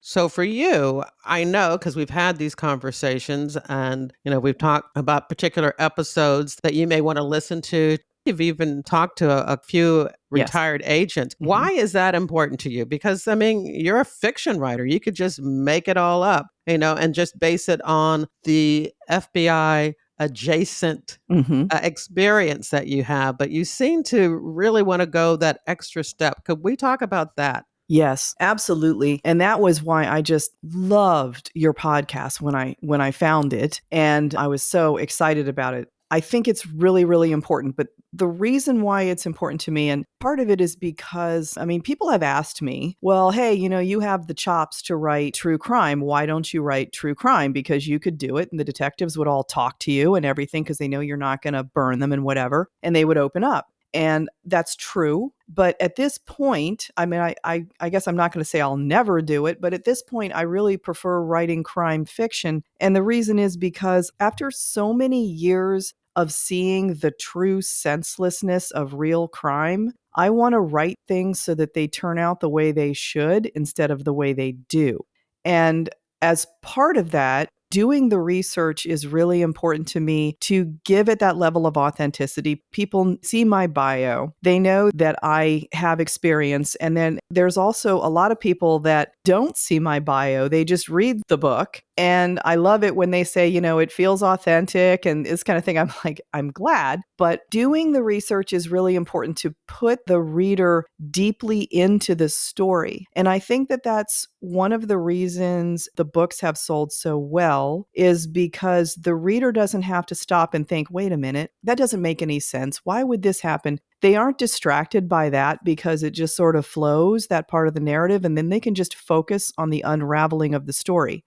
So for you, I know because we've had these conversations and, we've talked about particular episodes that you may want to listen to. You've even talked to a few Yes. retired agents. Why is that important to you? Because, I mean, you're a fiction writer. You could just make it all up, and just base it on the FBI adjacent hmm experience that you have. But you seem to really want to go that extra step. Could we talk about that? Yes, absolutely. And that was why I just loved your podcast when I found it, and I was so excited about it. I think it's really, really important. But the reason why it's important to me, and part of it is because, I mean, people have asked me, well, hey, you have the chops to write true crime. Why don't you write true crime? Because you could do it and the detectives would all talk to you and everything because they know you're not going to burn them and whatever, and they would open up. And that's true. But at this point, I mean, I guess I'm not going to say I'll never do it, but at this point, I really prefer writing crime fiction. And the reason is because after so many years of seeing the true senselessness of real crime, I want to write things so that they turn out the way they should instead of the way they do. And as part of that, doing the research is really important to me to give it that level of authenticity. People see my bio, they know that I have experience. And then there's also a lot of people that don't see my bio, they just read the book. And I love it when they say, it feels authentic and this kind of thing. I'm like, I'm glad. But doing the research is really important to put the reader deeply into the story. And I think that that's one of the reasons the books have sold so well is because the reader doesn't have to stop and think, wait a minute, that doesn't make any sense. Why would this happen? They aren't distracted by that because it just sort of flows, that part of the narrative, and then they can just focus on the unraveling of the story.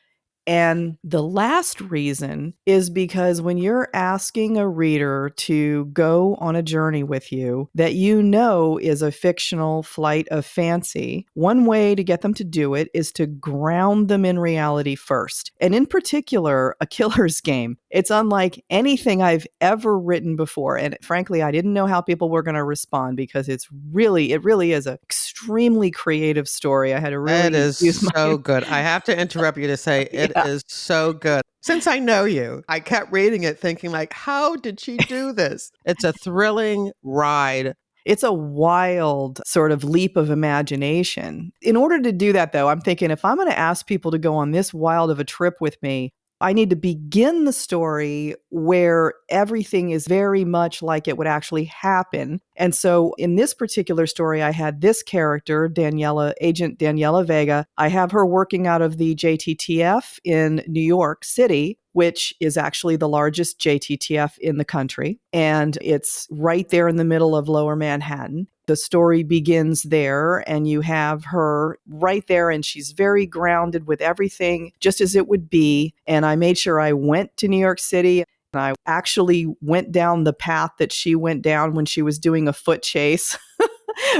And the last reason is because when you're asking a reader to go on a journey with you that you know is a fictional flight of fancy, one way to get them to do it is to ground them in reality first. And in particular, A Killer's Game. It's unlike anything I've ever written before. And frankly, I didn't know how people were going to respond because it really is an extremely creative story. I had to really It is use my so good. I have to interrupt you to say it Yeah. is so good. Since I know you, I kept reading it thinking like, how did she do this? It's a thrilling ride. It's a wild sort of leap of imagination. In order to do that, though, I'm thinking if I'm going to ask people to go on this wild of a trip with me, I need to begin the story where everything is very much like it would actually happen. And so in this particular story, I had this character, Agent Daniela Vega. I have her working out of the JTTF in New York City, which is actually the largest JTTF in the country. And it's right there in the middle of Lower Manhattan. The story begins there, and you have her right there, and she's very grounded with everything just as it would be. And I made sure I went to New York City. And I actually went down the path that she went down when she was doing a foot chase.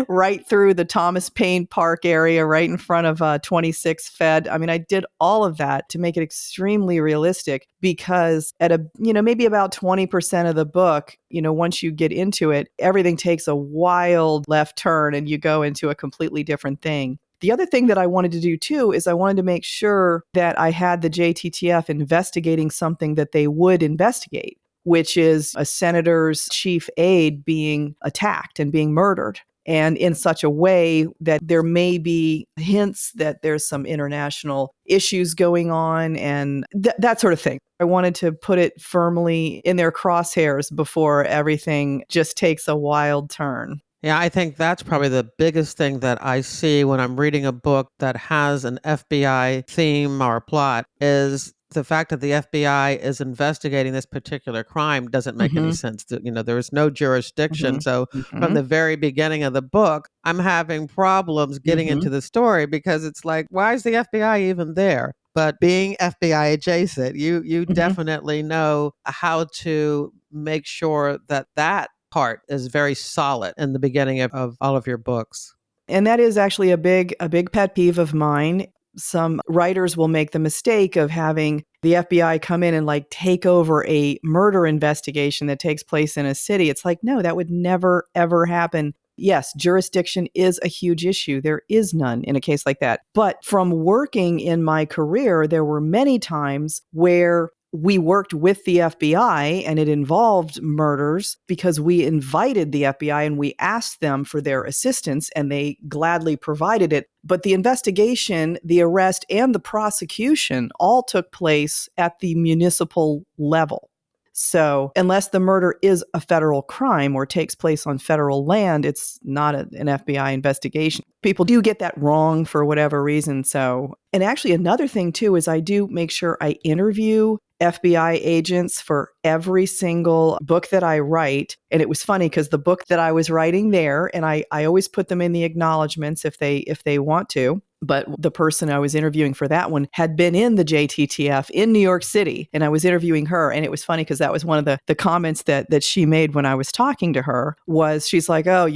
Right through the Thomas Paine Park area, right in front of 26 Fed. I mean, I did all of that to make it extremely realistic because at maybe about 20% of the book, once you get into it, everything takes a wild left turn and you go into a completely different thing. The other thing that I wanted to do too is I wanted to make sure that I had the JTTF investigating something that they would investigate, which is a senator's chief aide being attacked and being murdered. And in such a way that there may be hints that there's some international issues going on and that sort of thing. I wanted to put it firmly in their crosshairs before everything just takes a wild turn. Yeah, I think that's probably the biggest thing that I see when I'm reading a book that has an FBI theme or plot is the fact that the FBI is investigating this particular crime doesn't make any sense. There is no jurisdiction. So from the very beginning of the book, I'm having problems getting into the story because it's like, why is the FBI even there? But being FBI adjacent, you definitely know how to make sure that part is very solid in the beginning of all of your books. And that is actually a big pet peeve of mine. Some writers will make the mistake of having the FBI come in and take over a murder investigation that takes place in a city. It's like, no, that would never, ever happen. Yes, jurisdiction is a huge issue. There is none in a case like that. But from working in my career, there were many times where we worked with the FBI and it involved murders because we invited the FBI and we asked them for their assistance and they gladly provided it. But the investigation, the arrest, and the prosecution all took place at the municipal level. So unless the murder is a federal crime or takes place on federal land, it's not an FBI investigation. People do get that wrong for whatever reason. And actually another thing too is I do make sure I interview FBI agents for every single book that I write. And it was funny because the book that I was writing there, and I always put them in the acknowledgments if they want to. But the person I was interviewing for that one had been in the JTTF in New York City, and I was interviewing her. And it was funny because that was one of the comments that she made when I was talking to her was she's like, oh,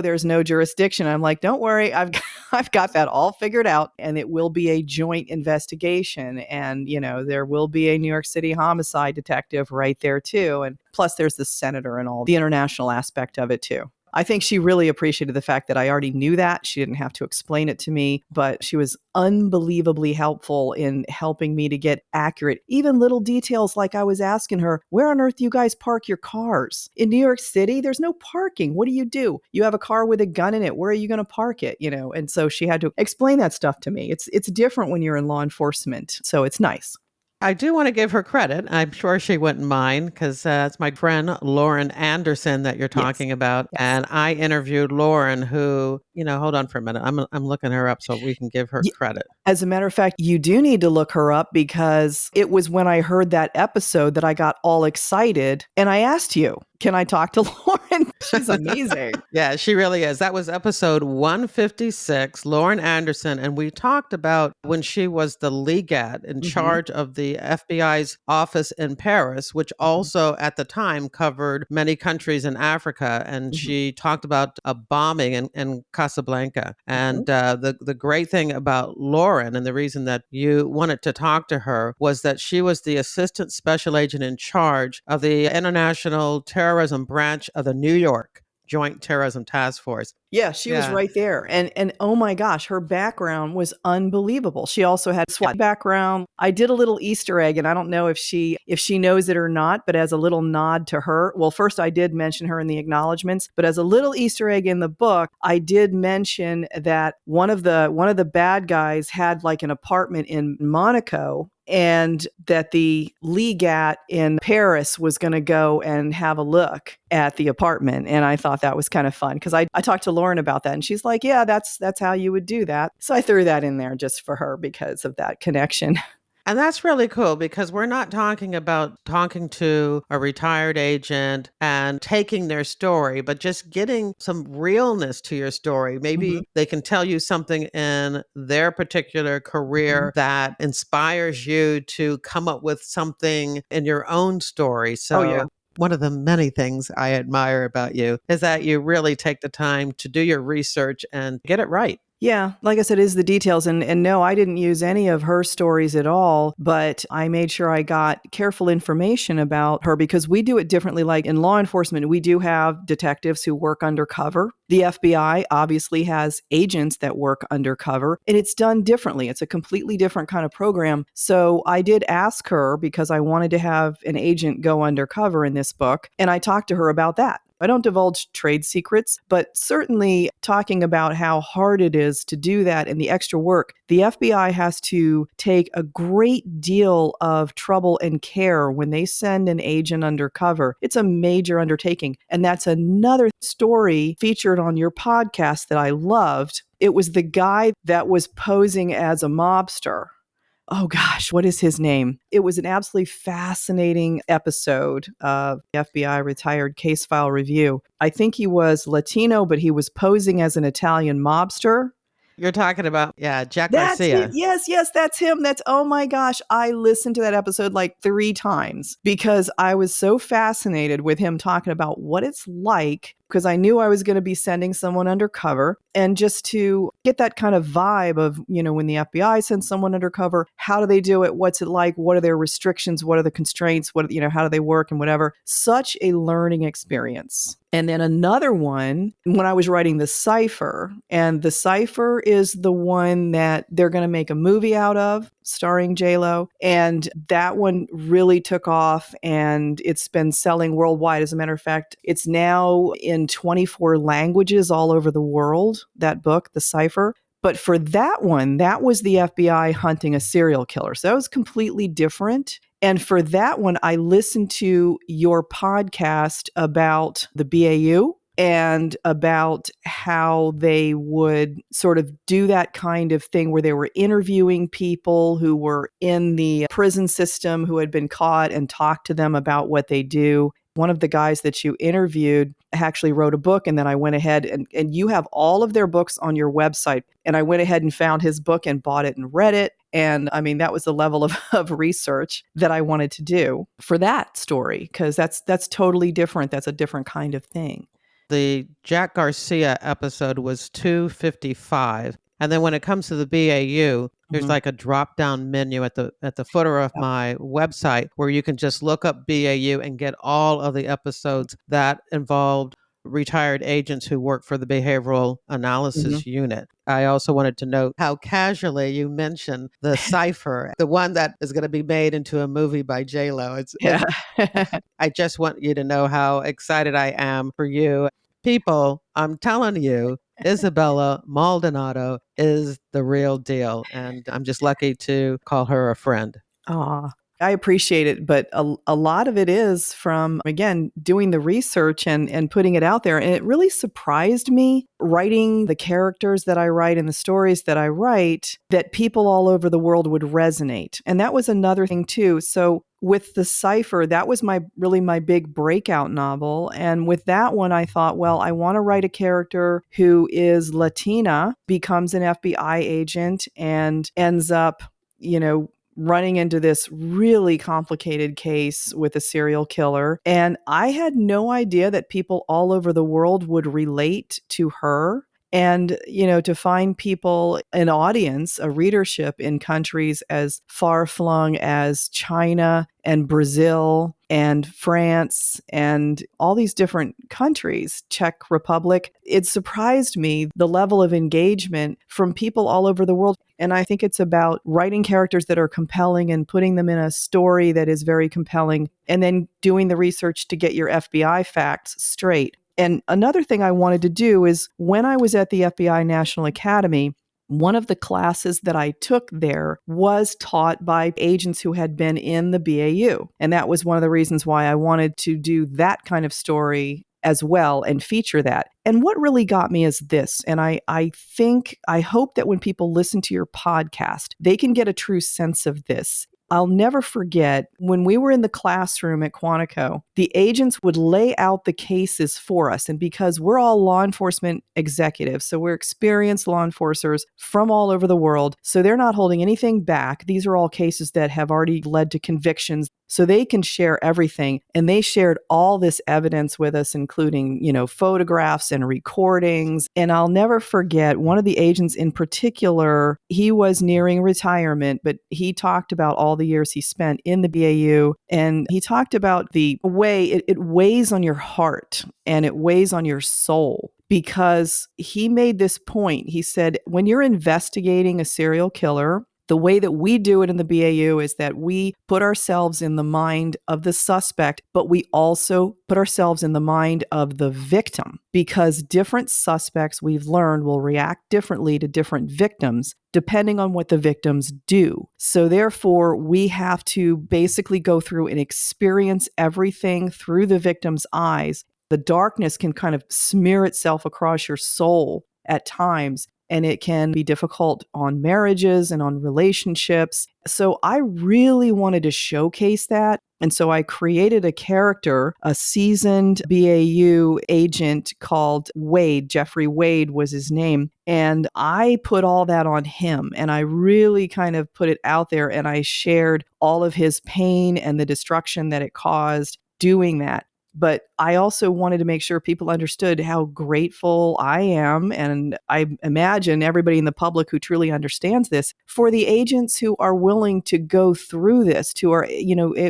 there's no jurisdiction. I'm like, don't worry, I've got that all figured out, and it will be a joint investigation. And, there will be a New York City homicide detective right there too. And plus there's the senator and all the international aspect of it too. I think she really appreciated the fact that I already knew that. She didn't have to explain it to me, but she was unbelievably helpful in helping me to get accurate, even little details like I was asking her, where on earth do you guys park your cars? In New York City, there's no parking. What do? You have a car with a gun in it. Where are you going to park it? And so she had to explain that stuff to me. It's different when you're in law enforcement. So it's nice. I do want to give her credit. I'm sure she wouldn't mind because it's my friend Lauren Anderson that you're talking about. Yes. And I interviewed Lauren who, hold on for a minute. I'm looking her up so we can give her credit. As a matter of fact, you do need to look her up because it was when I heard that episode that I got all excited and I asked you, can I talk to Lauren? She's amazing. Yeah, she really is. That was episode 156, Lauren Anderson. And we talked about when she was the legat in Mhm. charge of the FBI's office in Paris, which also at the time covered many countries in Africa. And Mhm. she talked about a bombing in Casablanca. Mhm. And the great thing about Lauren and the reason that you wanted to talk to her was that she was the assistant special agent in charge of the International Terrorism Branch of the New York Joint Terrorism Task Force. Yeah, she was Yeah. right there. And oh my gosh, her background was unbelievable. She also had SWAT background. I did a little Easter egg, and I don't know if she knows it or not, but as a little nod to her. Well, first I did mention her in the acknowledgments, but as a little Easter egg in the book, I did mention that one of the bad guys had like an apartment in Monaco, and that the legat in Paris was going to go and have a look at the apartment. And I thought that was kind of fun because I talked to Lauren about that, and she's like, yeah, that's how you would do that. So I threw that in there just for her because of that connection. And that's really cool because we're not talking about talking to a retired agent and taking their story, but just getting some realness to your story. Maybe Mhm. they can tell you something in their particular career that inspires you to come up with something in your own story. Oh, yeah. So, one of the many things I admire about you is that you really take the time to do your research and get it right. Yeah, like I said, it is the details. And no, I didn't use any of her stories at all, but I made sure I got careful information about her because we do it differently. Like in law enforcement, we do have detectives who work undercover. The FBI obviously has agents that work undercover, and it's done differently. It's a completely different kind of program. So I did ask her because I wanted to have an agent go undercover in this book, and I talked to her about that. I don't divulge trade secrets, but certainly talking about how hard it is to do that and the extra work. The FBI has to take a great deal of trouble and care when they send an agent undercover. It's a major undertaking. And that's another story featured on your podcast that I loved. It was the guy that was posing as a mobster. Oh gosh, what is his name? It was an absolutely fascinating episode of FBI Retired Case File Review. I think he was Latino, but he was posing as an Italian mobster. You're talking about, yeah, Jack That's it. Garcia. Yes, yes, that's him. Oh my gosh. I listened to that episode like 3 times because I was so fascinated with him talking about what it's like because I knew I was going to be sending someone undercover, and just to get that kind of vibe of, when the FBI sends someone undercover, how do they do it? What's it like? What are their restrictions? What are the constraints? How do they work and whatever? Such a learning experience. And then another one, when I was writing The Cipher, and The Cipher is the one that they're going to make a movie out of, starring J-Lo. And that one really took off, and it's been selling worldwide. As a matter of fact, it's now in 24 languages all over the world, that book, The Cipher. But for that one, that was the FBI hunting a serial killer. So that was completely different. And for that one, I listened to your podcast about the BAU and about how they would sort of do that kind of thing where they were interviewing people who were in the prison system who had been caught and talked to them about what they do. One of the guys that you interviewed actually wrote a book, and then I went ahead and you have all of their books on your website. And I went ahead and found his book and bought it and read it. And I mean, that was the level of research that I wanted to do for that story, because that's totally different. That's a different kind of thing. The Jack Garcia episode was 255. And then when it comes to the BAU, there's Mhm. like a drop down menu at the footer of Yep. my website where you can just look up BAU and get all of the episodes that involved retired agents who work for the behavioral analysis Mhm. unit. I also wanted to note how casually you mentioned the cipher, the one that is going to be made into a movie by J-Lo. Yeah. I just want you to know how excited I am for you. People, I'm telling you, Isabella Maldonado is the real deal. And I'm just lucky to call her a friend. Aw, I appreciate it, but a lot of it is from, again, doing the research and putting it out there. And it really surprised me writing the characters that I write and the stories that I write that people all over the world would resonate. And that was another thing too. So with The Cipher, that was my big breakout novel. And with that one, I thought, well, I want to write a character who is Latina, becomes an FBI agent, and ends up, running into this really complicated case with a serial killer. And I had no idea that people all over the world would relate to her. And, to find people, an audience, a readership in countries as far flung as China and Brazil and France and all these different countries, Czech Republic, it surprised me the level of engagement from people all over the world. And I think it's about writing characters that are compelling and putting them in a story that is very compelling, and then doing the research to get your FBI facts straight. And another thing I wanted to do is when I was at the FBI National Academy, one of the classes that I took there was taught by agents who had been in the BAU. And that was one of the reasons why I wanted to do that kind of story as well and feature that. And what really got me is this. And I hope that when people listen to your podcast, they can get a true sense of this. I'll never forget when we were in the classroom at Quantico, the agents would lay out the cases for us. And because we're all law enforcement executives, so we're experienced law enforcers from all over the world, so they're not holding anything back. These are all cases that have already led to convictions, so they can share everything. And they shared all this evidence with us, including, photographs and recordings. And I'll never forget one of the agents in particular, he was nearing retirement, but he talked about all the years he spent in the BAU. And he talked about the way it weighs on your heart and it weighs on your soul, because he made this point. He said, when you're investigating a serial killer, the way that we do it in the BAU is that we put ourselves in the mind of the suspect, but we also put ourselves in the mind of the victim, because different suspects, we've learned, will react differently to different victims depending on what the victims do. So therefore, we have to basically go through and experience everything through the victim's eyes. The darkness can kind of smear itself across your soul at times, and it can be difficult on marriages and on relationships. So I really wanted to showcase that. And so I created a character, a seasoned BAU agent called Wade. Jeffrey Wade was his name. And I put all that on him. And I really kind of put it out there, and I shared all of his pain and the destruction that it caused doing that. But I also wanted to make sure people understood how grateful I am, and I imagine everybody in the public who truly understands this, for the agents who are willing to go through this, who are,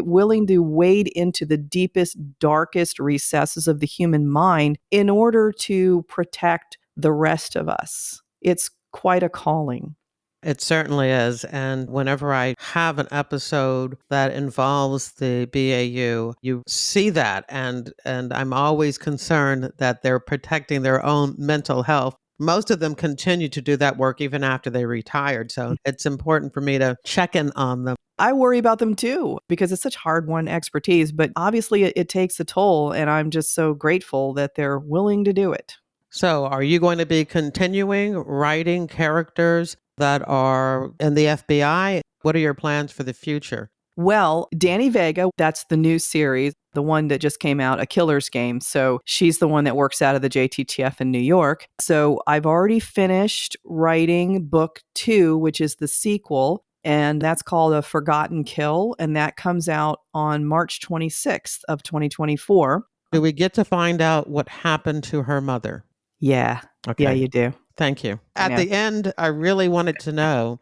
willing to wade into the deepest, darkest recesses of the human mind in order to protect the rest of us. It's quite a calling. It certainly is. And whenever I have an episode that involves the BAU, you see that. And I'm always concerned that they're protecting their own mental health. Most of them continue to do that work even after they retired. So it's important for me to check in on them. I worry about them too, because it's such hard-won expertise, but obviously it takes a toll. And I'm just so grateful that they're willing to do it. So are you going to be continuing writing characters that are in the FBI? What are your plans for the future? Well, Danny Vega, that's the new series, the one that just came out, A Killer's Game. So she's the one that works out of the JTTF in New York. So I've already finished writing book 2, which is the sequel, and that's called A Forgotten Kill, and that comes out on March 26th of 2024. Do we get to find out what happened to her mother? Yeah. Okay. Yeah, you do. Thank you. At the end, I really wanted to know.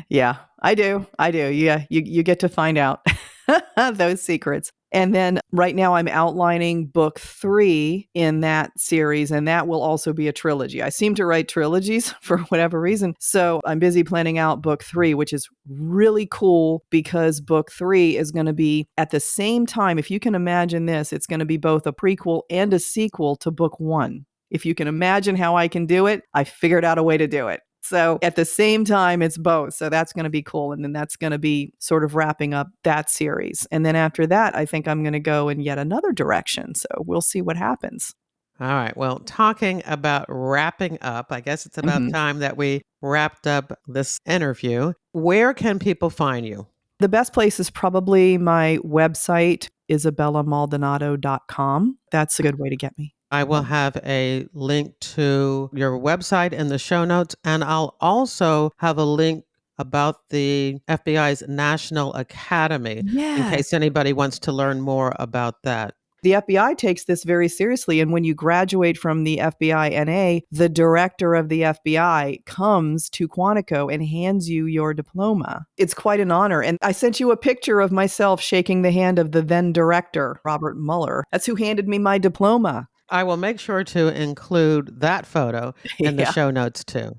Yeah, I do. Yeah, you get to find out those secrets. And then right now I'm outlining book 3 in that series, and that will also be a trilogy. I seem to write trilogies for whatever reason. So I'm busy planning out book 3, which is really cool because book 3 is going to be at the same time. If you can imagine this, it's going to be both a prequel and a sequel to book 1. If you can imagine how I can do it, I figured out a way to do it. So at the same time, it's both. So that's going to be cool. And then that's going to be sort of wrapping up that series. And then after that, I think I'm going to go in yet another direction. So we'll see what happens. All right. Well, talking about wrapping up, I guess it's about time that we wrapped up this interview. Where can people find you? The best place is probably my website, isabellamaldonado.com. That's a good way to get me. I will have a link to your website in the show notes, and I'll also have a link about the FBI's National Academy in Yeah. case anybody wants to learn more about that. The FBI takes this very seriously. And when you graduate from the FBI NA, the director of the FBI comes to Quantico and hands you your diploma. It's quite an honor. And I sent you a picture of myself shaking the hand of the then director, Robert Mueller. That's who handed me my diploma. I will make sure to include that photo in the Yeah. show notes too.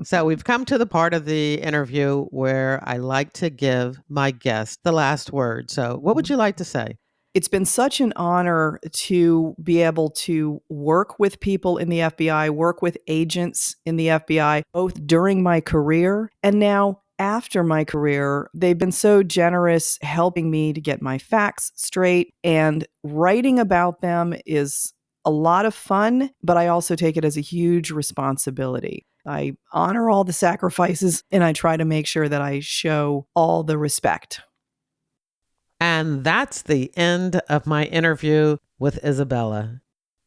So we've come to the part of the interview where I like to give my guest the last word. So what would you like to say? It's been such an honor to be able to work with people in the FBI, work with agents in the FBI, both during my career and now after my career. They've been so generous helping me to get my facts straight, and writing about them is a lot of fun, but I also take it as a huge responsibility. I honor all the sacrifices and I try to make sure that I show all the respect. And that's the end of my interview with Isabella.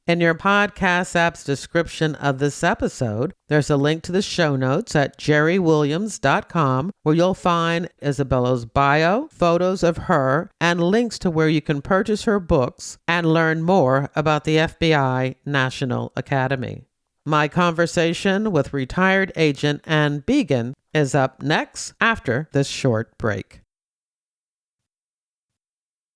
In your podcast app's description of this episode, there's a link to the show notes at jerrywilliams.com where you'll find Isabella's bio, photos of her, and links to where you can purchase her books and learn more about the FBI National Academy. My conversation with retired agent Anne Beagan is up next after this short break.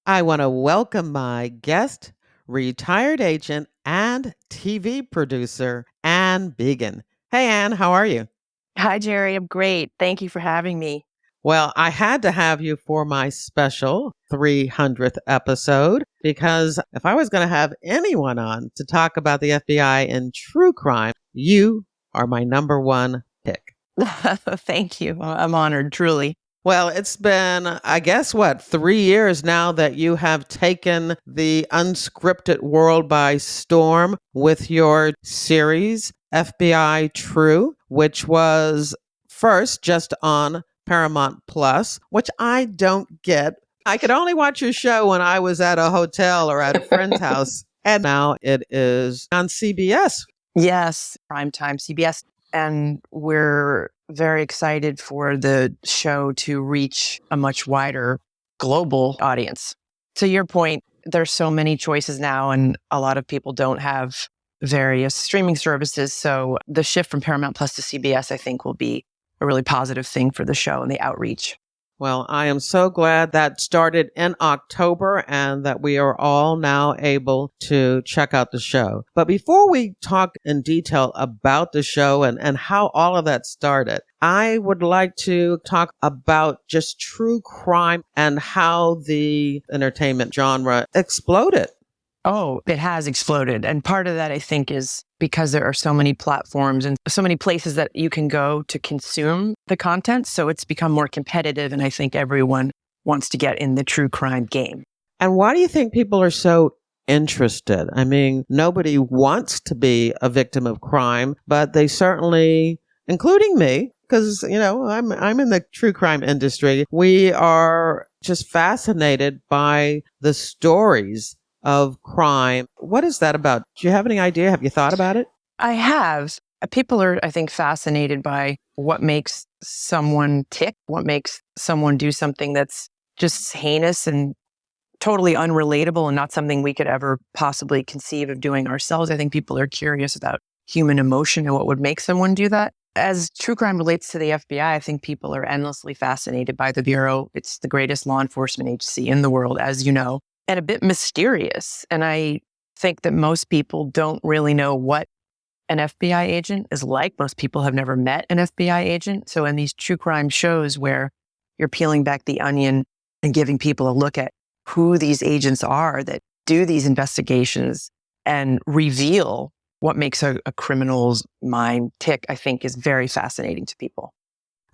I want to welcome my guest, retired agent and TV producer, Anne Beagan. Hey, Anne, how are you? Hi, Jerry. I'm great. Thank you for having me. Well, I had to have you for my special 300th episode because if I was going to have anyone on to talk about the FBI and true crime, you are my number one pick. Thank you. I'm honored, truly. Well, it's been, I guess, 3 years now that you have taken the unscripted world by storm with your series, FBI True, which was first just on Paramount Plus, which I don't get. I could only watch your show when I was at a hotel or at a friend's house. And now it is on CBS. Yes, primetime CBS. And we're very excited for the show to reach a much wider global audience. To your point, there's so many choices now, and a lot of people don't have various streaming services. So the shift from Paramount Plus to CBS, I think, will be a really positive thing for the show and the outreach. Well, I am so glad that started in October and that we are all now able to check out the show. But before we talk in detail about the show and how all of that started, I would like to talk about just true crime and how the entertainment genre exploded. Oh, it has exploded. And part of that, I think, is because there are so many platforms and so many places that you can go to consume the content. So it's become more competitive. And I think everyone wants to get in the true crime game. And why do you think people are so interested? I mean, nobody wants to be a victim of crime, but they certainly, including me, because, you know, I'm in the true crime industry. We are just fascinated by the stories of crime. What is that about? Do you have any idea? Have you thought about it? I have. People are, I think, fascinated by what makes someone tick, what makes someone do something that's just heinous and totally unrelatable and not something we could ever possibly conceive of doing ourselves. I think people are curious about human emotion and what would make someone do that. As true crime relates to the FBI, I think people are endlessly fascinated by the Bureau. It's the greatest law enforcement agency in the world, as you know, and a bit mysterious. And I think that most people don't really know what an FBI agent is like. Most people have never met an FBI agent. So in these true crime shows where you're peeling back the onion and giving people a look at who these agents are that do these investigations and reveal what makes a criminal's mind tick, I think is very fascinating to people.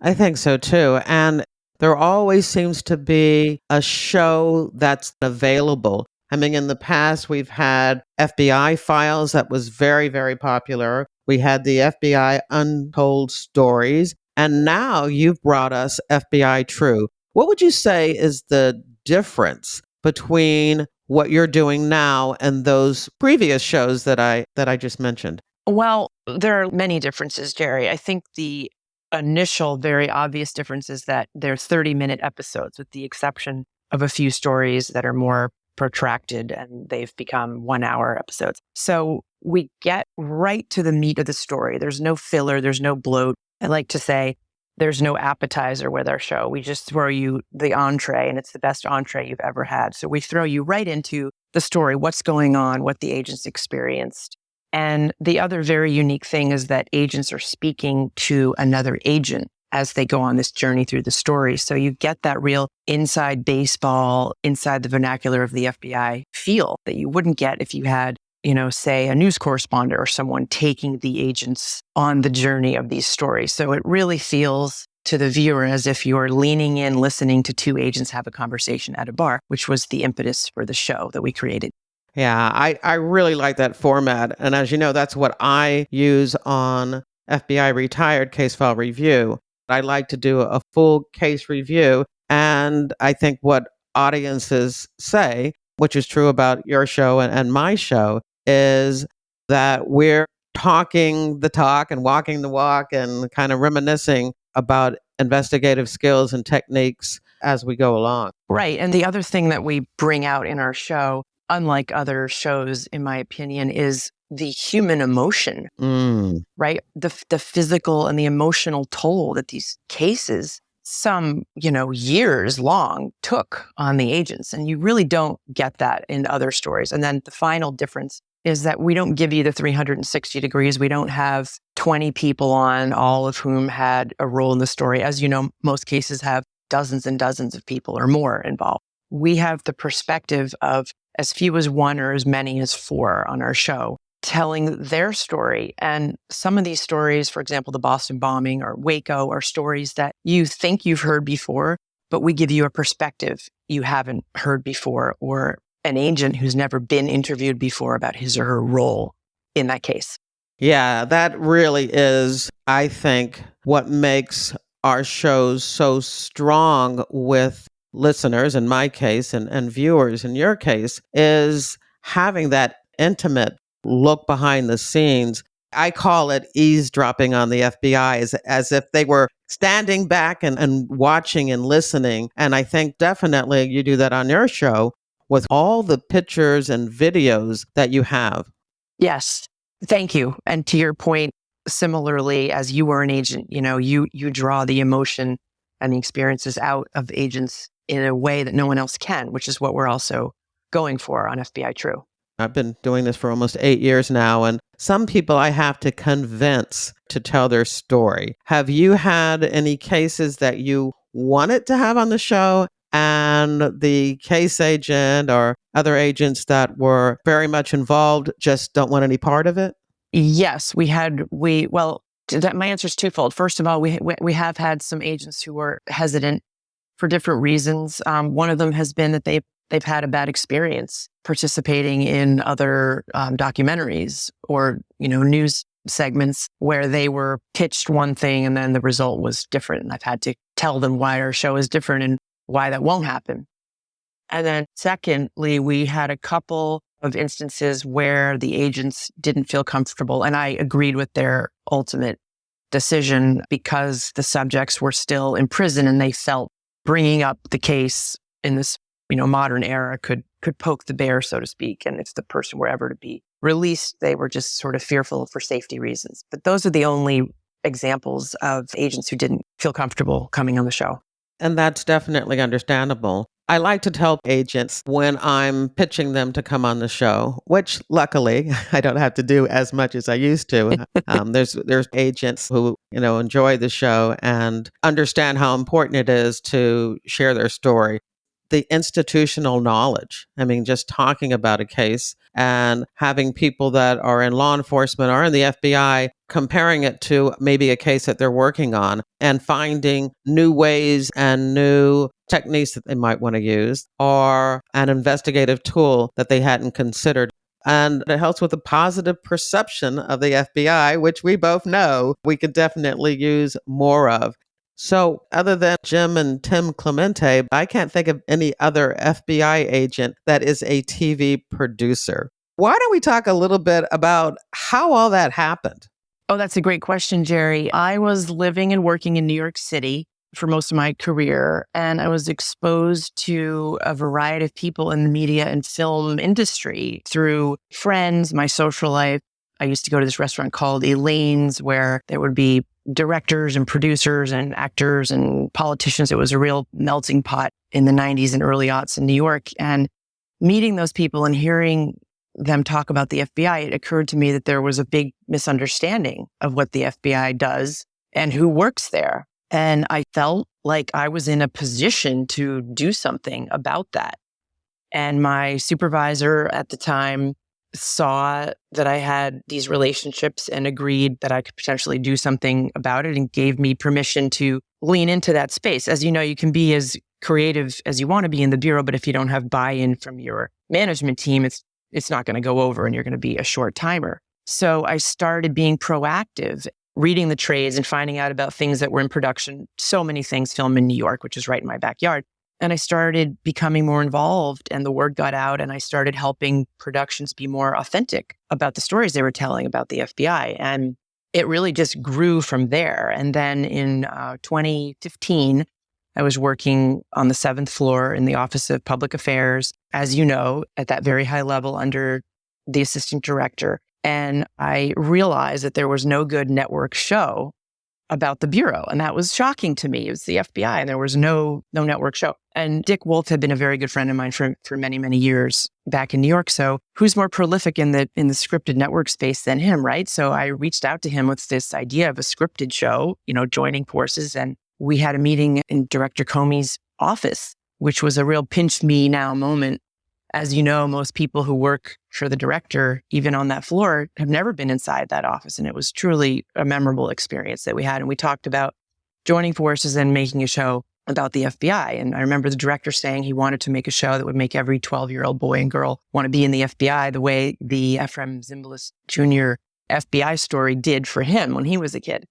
I think so too. And there always seems to be a show that's available. I mean, in the past, we've had FBI Files that was very, very popular. We had the FBI Untold Stories. And now you've brought us FBI True. What would you say is the difference between what you're doing now and those previous shows that I just mentioned? Well, there are many differences, Jerry. I think the initial, very obvious difference is that they're 30-minute episodes, with the exception of a few stories that are more protracted and they've become 1-hour episodes. So we get right to the meat of the story. There's no filler, there's no bloat. I like to say there's no appetizer with our show. We just throw you the entree, and it's the best entree you've ever had. So we throw you right into the story, what's going on, what the agents experienced. And the other very unique thing is that agents are speaking to another agent as they go on this journey through the story. So you get that real inside baseball, inside the vernacular of the FBI feel that you wouldn't get if you had, say a news correspondent or someone taking the agents on the journey of these stories. So it really feels to the viewer as if you're leaning in, listening to two agents have a conversation at a bar, which was the impetus for the show that we created. Yeah, I really like that format. And as you know, that's what I use on FBI Retired Case File Review. I like to do a full case review. And I think what audiences say, which is true about your show and my show, is that we're talking the talk and walking the walk and kind of reminiscing about investigative skills and techniques as we go along. Right. And the other thing that we bring out in our show, unlike other shows, in my opinion, is the human emotion, right? The physical and the emotional toll that these cases, some, years long, took on the agents. And you really don't get that in other stories. And then the final difference is that we don't give you the 360 degrees. We don't have 20 people on, all of whom had a role in the story. As you know, most cases have dozens and dozens of people or more involved. We have the perspective of as few as one or as many as four on our show telling their story. And some of these stories, for example, the Boston bombing or Waco, are stories that you think you've heard before, but we give you a perspective you haven't heard before, or an agent who's never been interviewed before about his or her role in that case. Yeah, that really is, I think, what makes our shows so strong with listeners, in my case, and viewers, in your case, is having that intimate look behind the scenes. I call it eavesdropping on the FBI, as if they were standing back and watching and listening. And I think definitely you do that on your show with all the pictures and videos that you have. Yes. Thank you. And to your point, similarly, as you were an agent, you draw the emotion and the experiences out of agents in a way that no one else can, which is what we're also going for on FBI True. I've been doing this for almost 8 years now, and some people I have to convince to tell their story. Have you had any cases that you wanted to have on the show and the case agent or other agents that were very much involved just don't want any part of it? Yes, my answer is twofold. First of all, we have had some agents who were hesitant for different reasons. One of them has been that they've had a bad experience participating in other documentaries or news segments where they were pitched one thing and then the result was different. And I've had to tell them why our show is different and why that won't happen. And then secondly, we had a couple of instances where the agents didn't feel comfortable, and I agreed with their ultimate decision because the subjects were still in prison and they felt bringing up the case in this modern era could poke the bear, so to speak. And if the person were ever to be released, they were just sort of fearful for safety reasons. But those are the only examples of agents who didn't feel comfortable coming on the show. And that's definitely understandable. I like to tell agents when I'm pitching them to come on the show, which luckily I don't have to do as much as I used to. There's agents who, enjoy the show and understand how important it is to share their story. The institutional knowledge. I mean, just talking about a case and having people that are in law enforcement or in the FBI comparing it to maybe a case that they're working on and finding new ways and new techniques that they might want to use or an investigative tool that they hadn't considered. And it helps with the positive perception of the FBI, which we both know we could definitely use more of. So, other than Jim and Tim Clemente, I can't think of any other FBI agent that is a TV producer. Why don't we talk a little bit about how all that happened? Oh, that's a great question, Jerry. I was living and working in New York City for most of my career, and I was exposed to a variety of people in the media and film industry through friends, my social life. I used to go to this restaurant called Elaine's, where there would be directors and producers and actors and politicians. It was a real melting pot in the 90s and early aughts in New York. And meeting those people and hearing them talk about the FBI, it occurred to me that there was a big misunderstanding of what the FBI does and who works there. And I felt like I was in a position to do something about that. And my supervisor at the time saw that I had these relationships and agreed that I could potentially do something about it and gave me permission to lean into that space. As you know, you can be as creative as you want to be in the bureau, but if you don't have buy-in from your management team, it's not going to go over and you're going to be a short timer. So I started being proactive, reading the trades and finding out about things that were in production. So many things filmed in New York, which is right in my backyard. And I started becoming more involved and the word got out and I started helping productions be more authentic about the stories they were telling about the FBI. And it really just grew from there. And then in 2015, I was working on the 7th floor in the Office of Public Affairs, as you know, at that very high level under the assistant director. And I realized that there was no good network show about the Bureau. And that was shocking to me. It was the FBI and there was no network show. And Dick Wolf had been a very good friend of mine for many, many years back in New York. So who's more prolific in the scripted network space than him, right? So I reached out to him with this idea of a scripted show, joining forces. And we had a meeting in Director Comey's office, which was a real pinch me now moment. As you know, most people who work for the director, even on that floor, have never been inside that office. And it was truly a memorable experience that we had. And we talked about joining forces and making a show about the FBI. And I remember the director saying he wanted to make a show that would make every 12-year-old boy and girl want to be in the FBI the way the Ephraim Zimbalist Jr. FBI story did for him when he was a kid.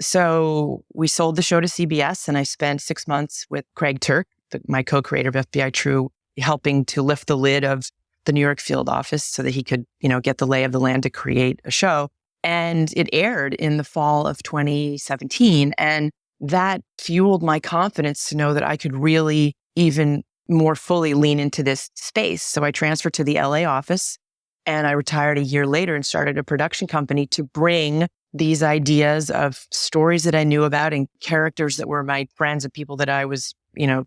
So we sold the show to CBS and I spent 6 months with Craig Turk, my co-creator of FBI True, helping to lift the lid of the New York field office so that he could, get the lay of the land to create a show. And it aired in the fall of 2017. And that fueled my confidence to know that I could really even more fully lean into this space. So I transferred to the LA office and I retired a year later and started a production company to bring these ideas of stories that I knew about and characters that were my friends and people that I was,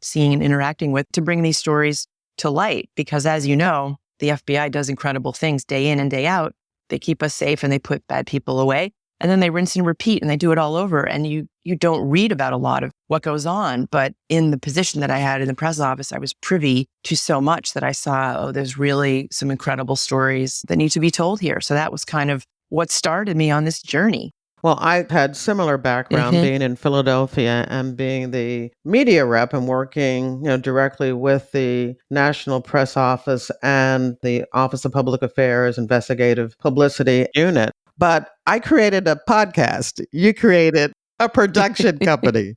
seeing and interacting with to bring these stories to light. Because as you know, the FBI does incredible things day in and day out. They keep us safe and they put bad people away. And then they rinse and repeat and they do it all over. And you don't read about a lot of what goes on. But in the position that I had in the press office, I was privy to so much that I saw, there's really some incredible stories that need to be told here. So that was kind of what started me on this journey. Well, I had similar background being in Philadelphia and being the media rep and working, directly with the National Press Office and the Office of Public Affairs Investigative Publicity Unit. But I created a podcast. You created a production company.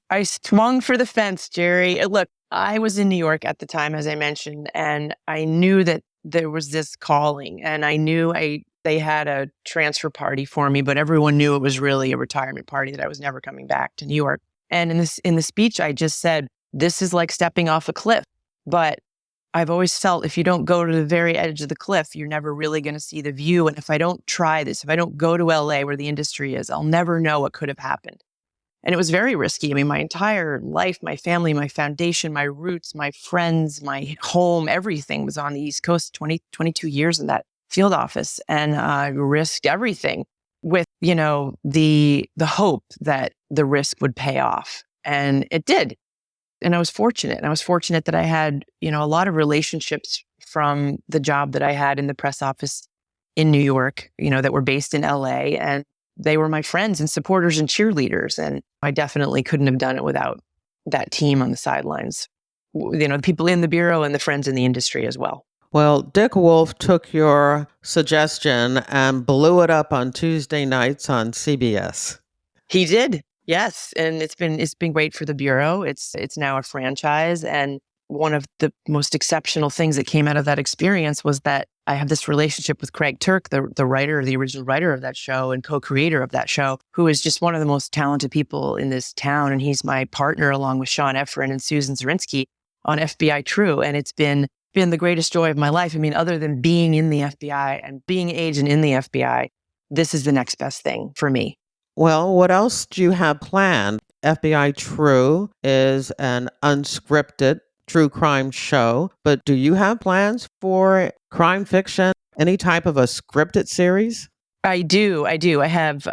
I swung for the fence, Jerry. Look, I was in New York at the time, as I mentioned, and I knew that there was this calling and I knew they had a transfer party for me, but everyone knew it was really a retirement party, that I was never coming back to New York. And in the speech, I just said, this is like stepping off a cliff. But I've always felt if you don't go to the very edge of the cliff, you're never really going to see the view. And if I don't try this, if I don't go to LA where the industry is, I'll never know what could have happened. And it was very risky. I mean, my entire life, my family, my foundation, my roots, my friends, my home, everything was on the East Coast, 22 years in that field office. And I risked everything with, the hope that the risk would pay off. And it did. And I was fortunate. And I was fortunate that I had, a lot of relationships from the job that I had in the press office in New York, that were based in LA. And they were my friends and supporters and cheerleaders. And I definitely couldn't have done it without that team on the sidelines, the people in the bureau and the friends in the industry as well. Well, Dick Wolf took your suggestion and blew it up on Tuesday nights on CBS. He did. Yes, and it's been great for the Bureau. It's now a franchise, and one of the most exceptional things that came out of that experience was that I have this relationship with Craig Turk, the original writer of that show and co-creator of that show, who is just one of the most talented people in this town. And he's my partner along with Sean Efron and Susan Zirinsky on FBI True. And it's been the greatest joy of my life. I mean, other than being in the FBI and being an agent in the FBI, this is the next best thing for me. Well, what else do you have planned? FBI True is an unscripted true crime show, but do you have plans for crime fiction, any type of a scripted series? I do. I have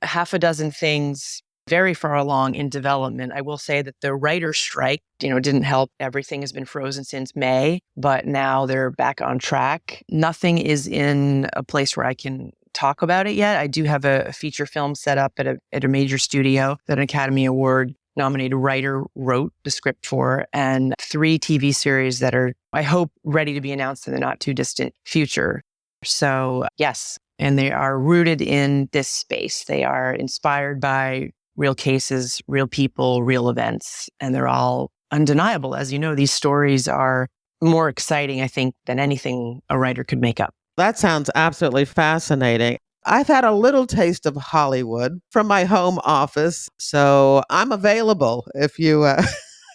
half a dozen things very far along in development. I will say that the writer's strike, didn't help. Everything has been frozen since May, but now they're back on track. Nothing is in a place where I can talk about it yet. I do have a feature film set up at a major studio that an Academy Award nominated writer wrote the script for, and 3 TV series that are, I hope, ready to be announced in the not too distant future. So yes, and they are rooted in this space. They are inspired by real cases, real people, real events, and they're all undeniable. As you know, these stories are more exciting, I think, than anything a writer could make up. That sounds absolutely fascinating. I've had a little taste of Hollywood from my home office, so I'm available if you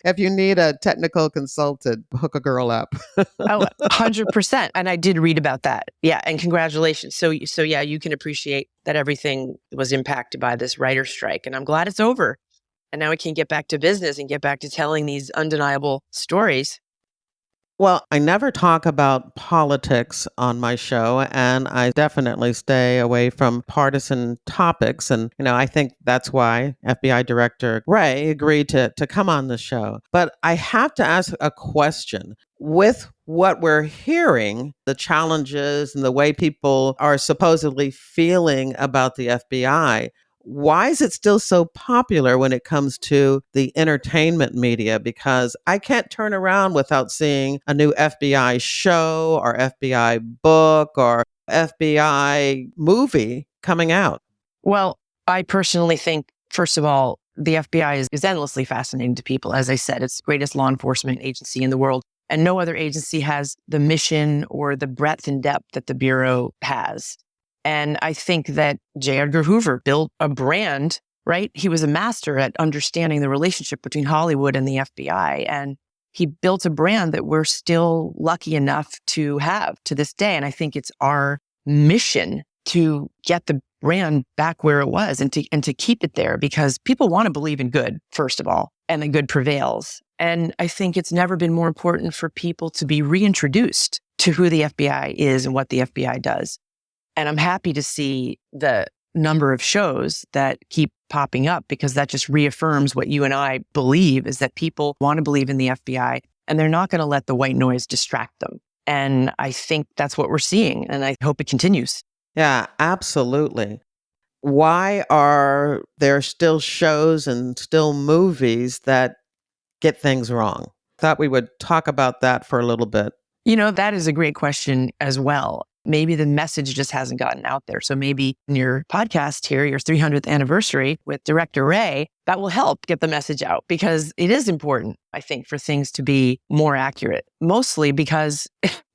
if you need a technical consultant, hook a girl up. Oh, 100%. And I did read about that. Yeah. And congratulations. So yeah, you can appreciate that everything was impacted by this writer's strike. And I'm glad it's over. And now we can get back to business and get back to telling these undeniable stories. Well, I never talk about politics on my show, and I definitely stay away from partisan topics. And, I think that's why FBI Director Wray agreed to come on the show. But I have to ask a question. With what we're hearing, the challenges and the way people are supposedly feeling about the FBI, why is it still so popular when it comes to the entertainment media? Because I can't turn around without seeing a new FBI show or FBI book or FBI movie coming out. Well, I personally think, first of all, the FBI is endlessly fascinating to people. As I said, it's the greatest law enforcement agency in the world. And no other agency has the mission or the breadth and depth that the Bureau has. And I think that J. Edgar Hoover built a brand, right? He was a master at understanding the relationship between Hollywood and the FBI. And he built a brand that we're still lucky enough to have to this day. And I think it's our mission to get the brand back where it was and to keep it there, because people want to believe in good, first of all, and the good prevails. And I think it's never been more important for people to be reintroduced to who the FBI is and what the FBI does. And I'm happy to see the number of shows that keep popping up, because that just reaffirms what you and I believe, is that people want to believe in the FBI and they're not going to let the white noise distract them. And I think that's what we're seeing. And I hope it continues. Yeah, absolutely. Why are there still shows and still movies that get things wrong? Thought we would talk about that for a little bit. That is a great question as well. Maybe the message just hasn't gotten out there. So maybe in your podcast here, your 300th anniversary with Director Wray, that will help get the message out, because it is important, I think, for things to be more accurate, mostly because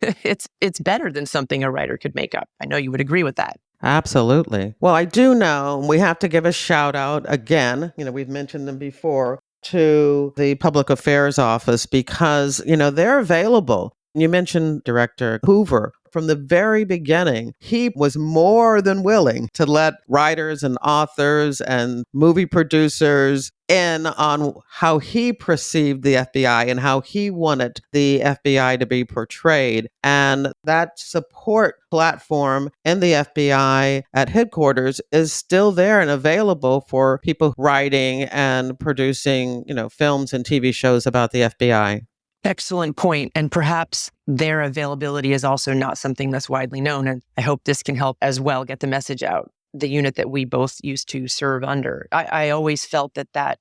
it's better than something a writer could make up. I know you would agree with that. Absolutely. Well, I do know we have to give a shout out again. We've mentioned them before, to the Public Affairs Office, because, they're available. You mentioned Director Hoover. From the very beginning, he was more than willing to let writers and authors and movie producers in on how he perceived the FBI and how he wanted the FBI to be portrayed. And that support platform in the FBI at headquarters is still there and available for people writing and producing, films and TV shows about the FBI. Excellent point. And perhaps their availability is also not something that's widely known. And I hope this can help as well get the message out. The unit that we both used to serve under. I always felt that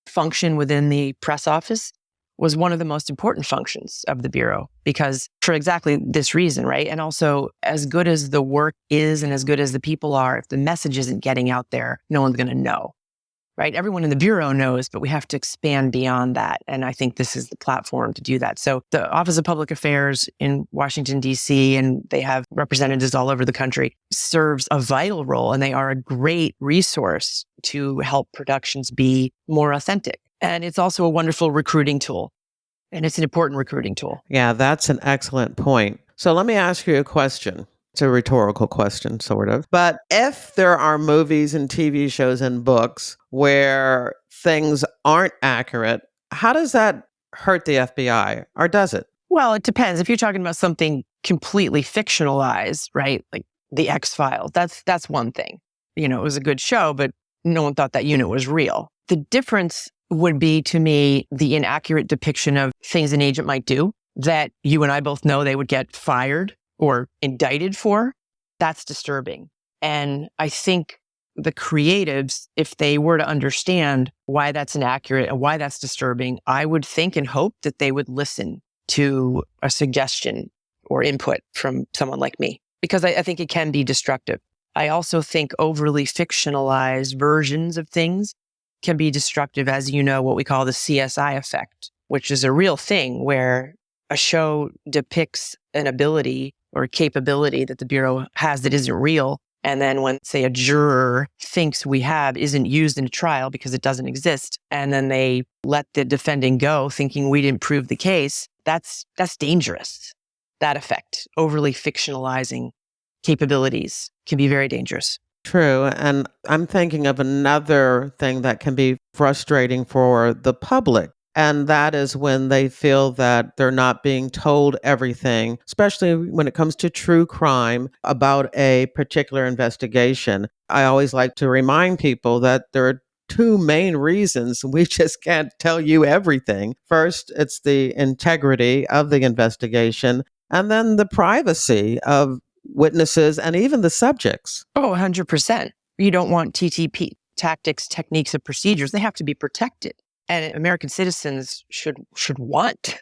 function within the press office was one of the most important functions of the Bureau, because for exactly this reason, right? And also, as good as the work is and as good as the people are, if the message isn't getting out there, no one's going to know. right? Everyone in the Bureau knows, but we have to expand beyond that. And I think this is the platform to do that. So the Office of Public Affairs in Washington, D.C., and they have representatives all over the country, serves a vital role. And they are a great resource to help productions be more authentic. And it's also a wonderful recruiting tool. And it's an important recruiting tool. Yeah, that's an excellent point. So let me ask you a question. It's a rhetorical question, sort of. But if there are movies and TV shows and books where things aren't accurate, how does that hurt the FBI, or does it? Well, it depends. If you're talking about something completely fictionalized, right? Like the X-Files, that's one thing. It was a good show, but no one thought that unit was real. The difference would be, to me, the inaccurate depiction of things an agent might do that you and I both know they would get fired or indicted for. That's disturbing. And I think the creatives, if they were to understand why that's inaccurate and why that's disturbing, I would think and hope that they would listen to a suggestion or input from someone like me, because I think it can be destructive. I also think overly fictionalized versions of things can be destructive, as you know, what we call the CSI effect, which is a real thing where a show depicts an ability or a capability that the Bureau has that isn't real. And then when, say, a juror thinks we have isn't used in a trial because it doesn't exist, and then they let the defendant go thinking we didn't prove the case, that's dangerous. That effect, overly fictionalizing capabilities, can be very dangerous. True. And I'm thinking of another thing that can be frustrating for the public. And that is when they feel that they're not being told everything, especially when it comes to true crime about a particular investigation. I always like to remind people that there are two main reasons we just can't tell you everything. First, it's the integrity of the investigation, and then the privacy of witnesses and even the subjects. Oh, 100%. You don't want TTP, tactics, techniques, and procedures. They have to be protected. And American citizens should want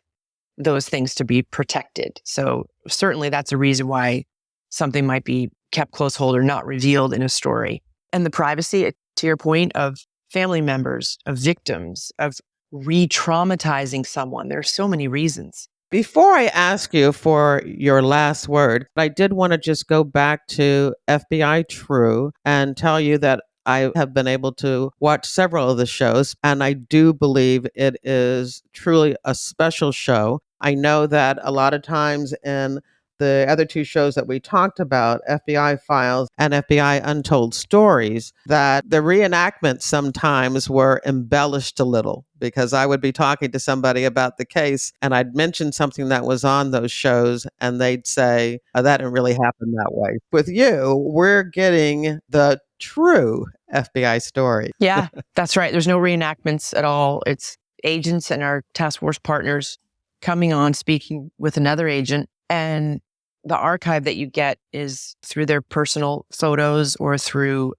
those things to be protected. So certainly that's a reason why something might be kept close hold or not revealed in a story. And the privacy, to your point, of family members, of victims, of re-traumatizing someone. There are so many reasons. Before I ask you for your last word, I did want to just go back to FBI True and tell you that I have been able to watch several of the shows, and I do believe it is truly a special show. I know that a lot of times in the other two shows that we talked about, FBI Files and FBI Untold Stories, that the reenactments sometimes were embellished a little, because I would be talking to somebody about the case and I'd mention something that was on those shows and they'd say, oh, that didn't really happen that way. With you, we're getting the true FBI story. Yeah, that's right. There's no reenactments at all. It's agents and our task force partners coming on, speaking with another agent, and the archive that you get is through their personal photos or through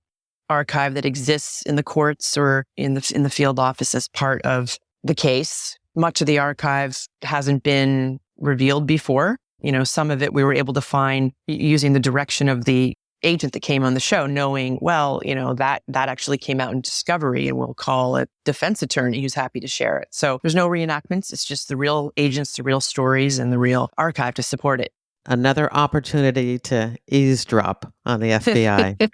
archive that exists in the courts or in the field office as part of the case. Much of the archive hasn't been revealed before. Some of it we were able to find using the direction of the agent that came on the show, knowing, that actually came out in discovery, and we'll call a defense attorney who's happy to share it. So there's no reenactments. It's just the real agents, the real stories, and the real archive to support it. Another opportunity to eavesdrop on the FBI.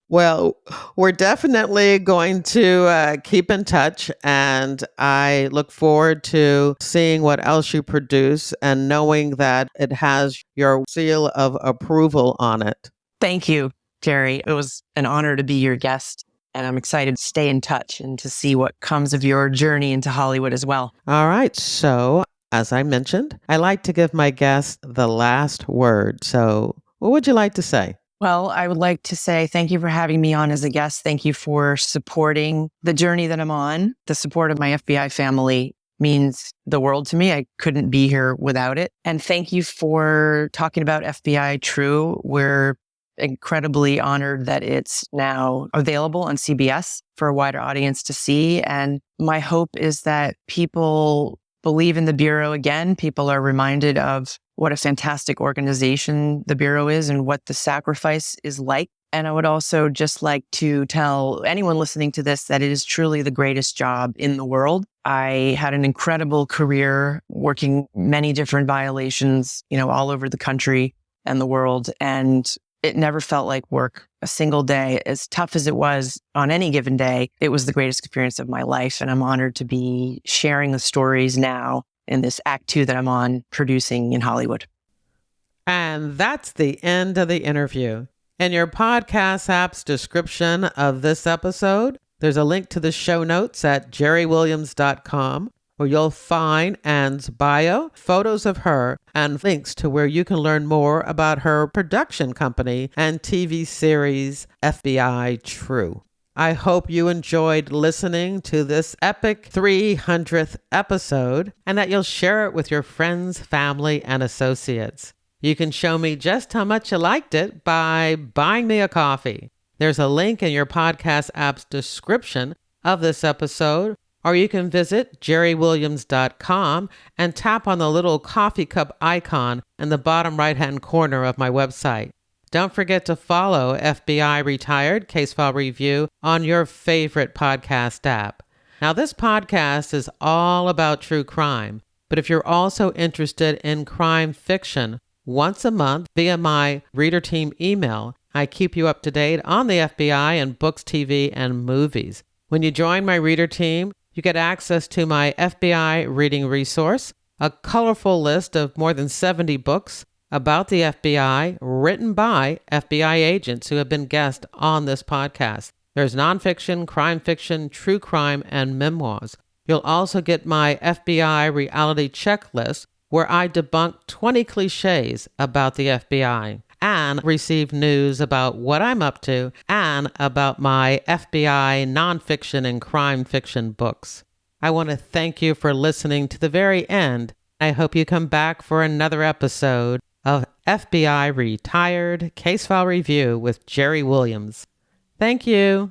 Well, we're definitely going to keep in touch, and I look forward to seeing what else you produce and knowing that it has your seal of approval on it. Thank you, Jerry. It was an honor to be your guest, and I'm excited to stay in touch and to see what comes of your journey into Hollywood as well. All right. So, as I mentioned, I like to give my guests the last word. So, what would you like to say? Well, I would like to say thank you for having me on as a guest. Thank you for supporting the journey that I'm on. The support of my FBI family means the world to me. I couldn't be here without it. And thank you for talking about FBI True. We're incredibly honored that it's now available on CBS for a wider audience to see. And my hope is that people believe in the Bureau again. People are reminded of what a fantastic organization the Bureau is and what the sacrifice is like And I would also just like to tell anyone listening to this that it is truly the greatest job in the world. I had an incredible career working many different violations, all over the country and the world. And it never felt like work a single day. As tough as it was on any given day, it was the greatest experience of my life. And I'm honored to be sharing the stories now in this Act 2 that I'm on producing in Hollywood. And that's the end of the interview. In your podcast app's description of this episode, there's a link to the show notes at jerrywilliams.com, where you'll find Anne's bio, photos of her, and links to where you can learn more about her production company and TV series FBI True. I hope you enjoyed listening to this epic 300th episode and that you'll share it with your friends, family, and associates. You can show me just how much you liked it by buying me a coffee. There's a link in your podcast app's description of this episode, or you can visit jerrywilliams.com and tap on the little coffee cup icon in the bottom right-hand corner of my website. Don't forget to follow FBI Retired Case File Review on your favorite podcast app. Now, this podcast is all about true crime, but if you're also interested in crime fiction, once a month via my reader team email, I keep you up to date on the FBI and books, TV, and movies. When you join my reader team, you get access to my FBI reading resource, a colorful list of more than 70 books about the FBI written by FBI agents who have been guests on this podcast. There's nonfiction, crime fiction, true crime, and memoirs. You'll also get my FBI reality checklist, where I debunk 20 cliches about the FBI and receive news about what I'm up to and about my FBI nonfiction and crime fiction books. I want to thank you for listening to the very end. I hope you come back for another episode of FBI Retired Case File Review with Jerry Williams. Thank you.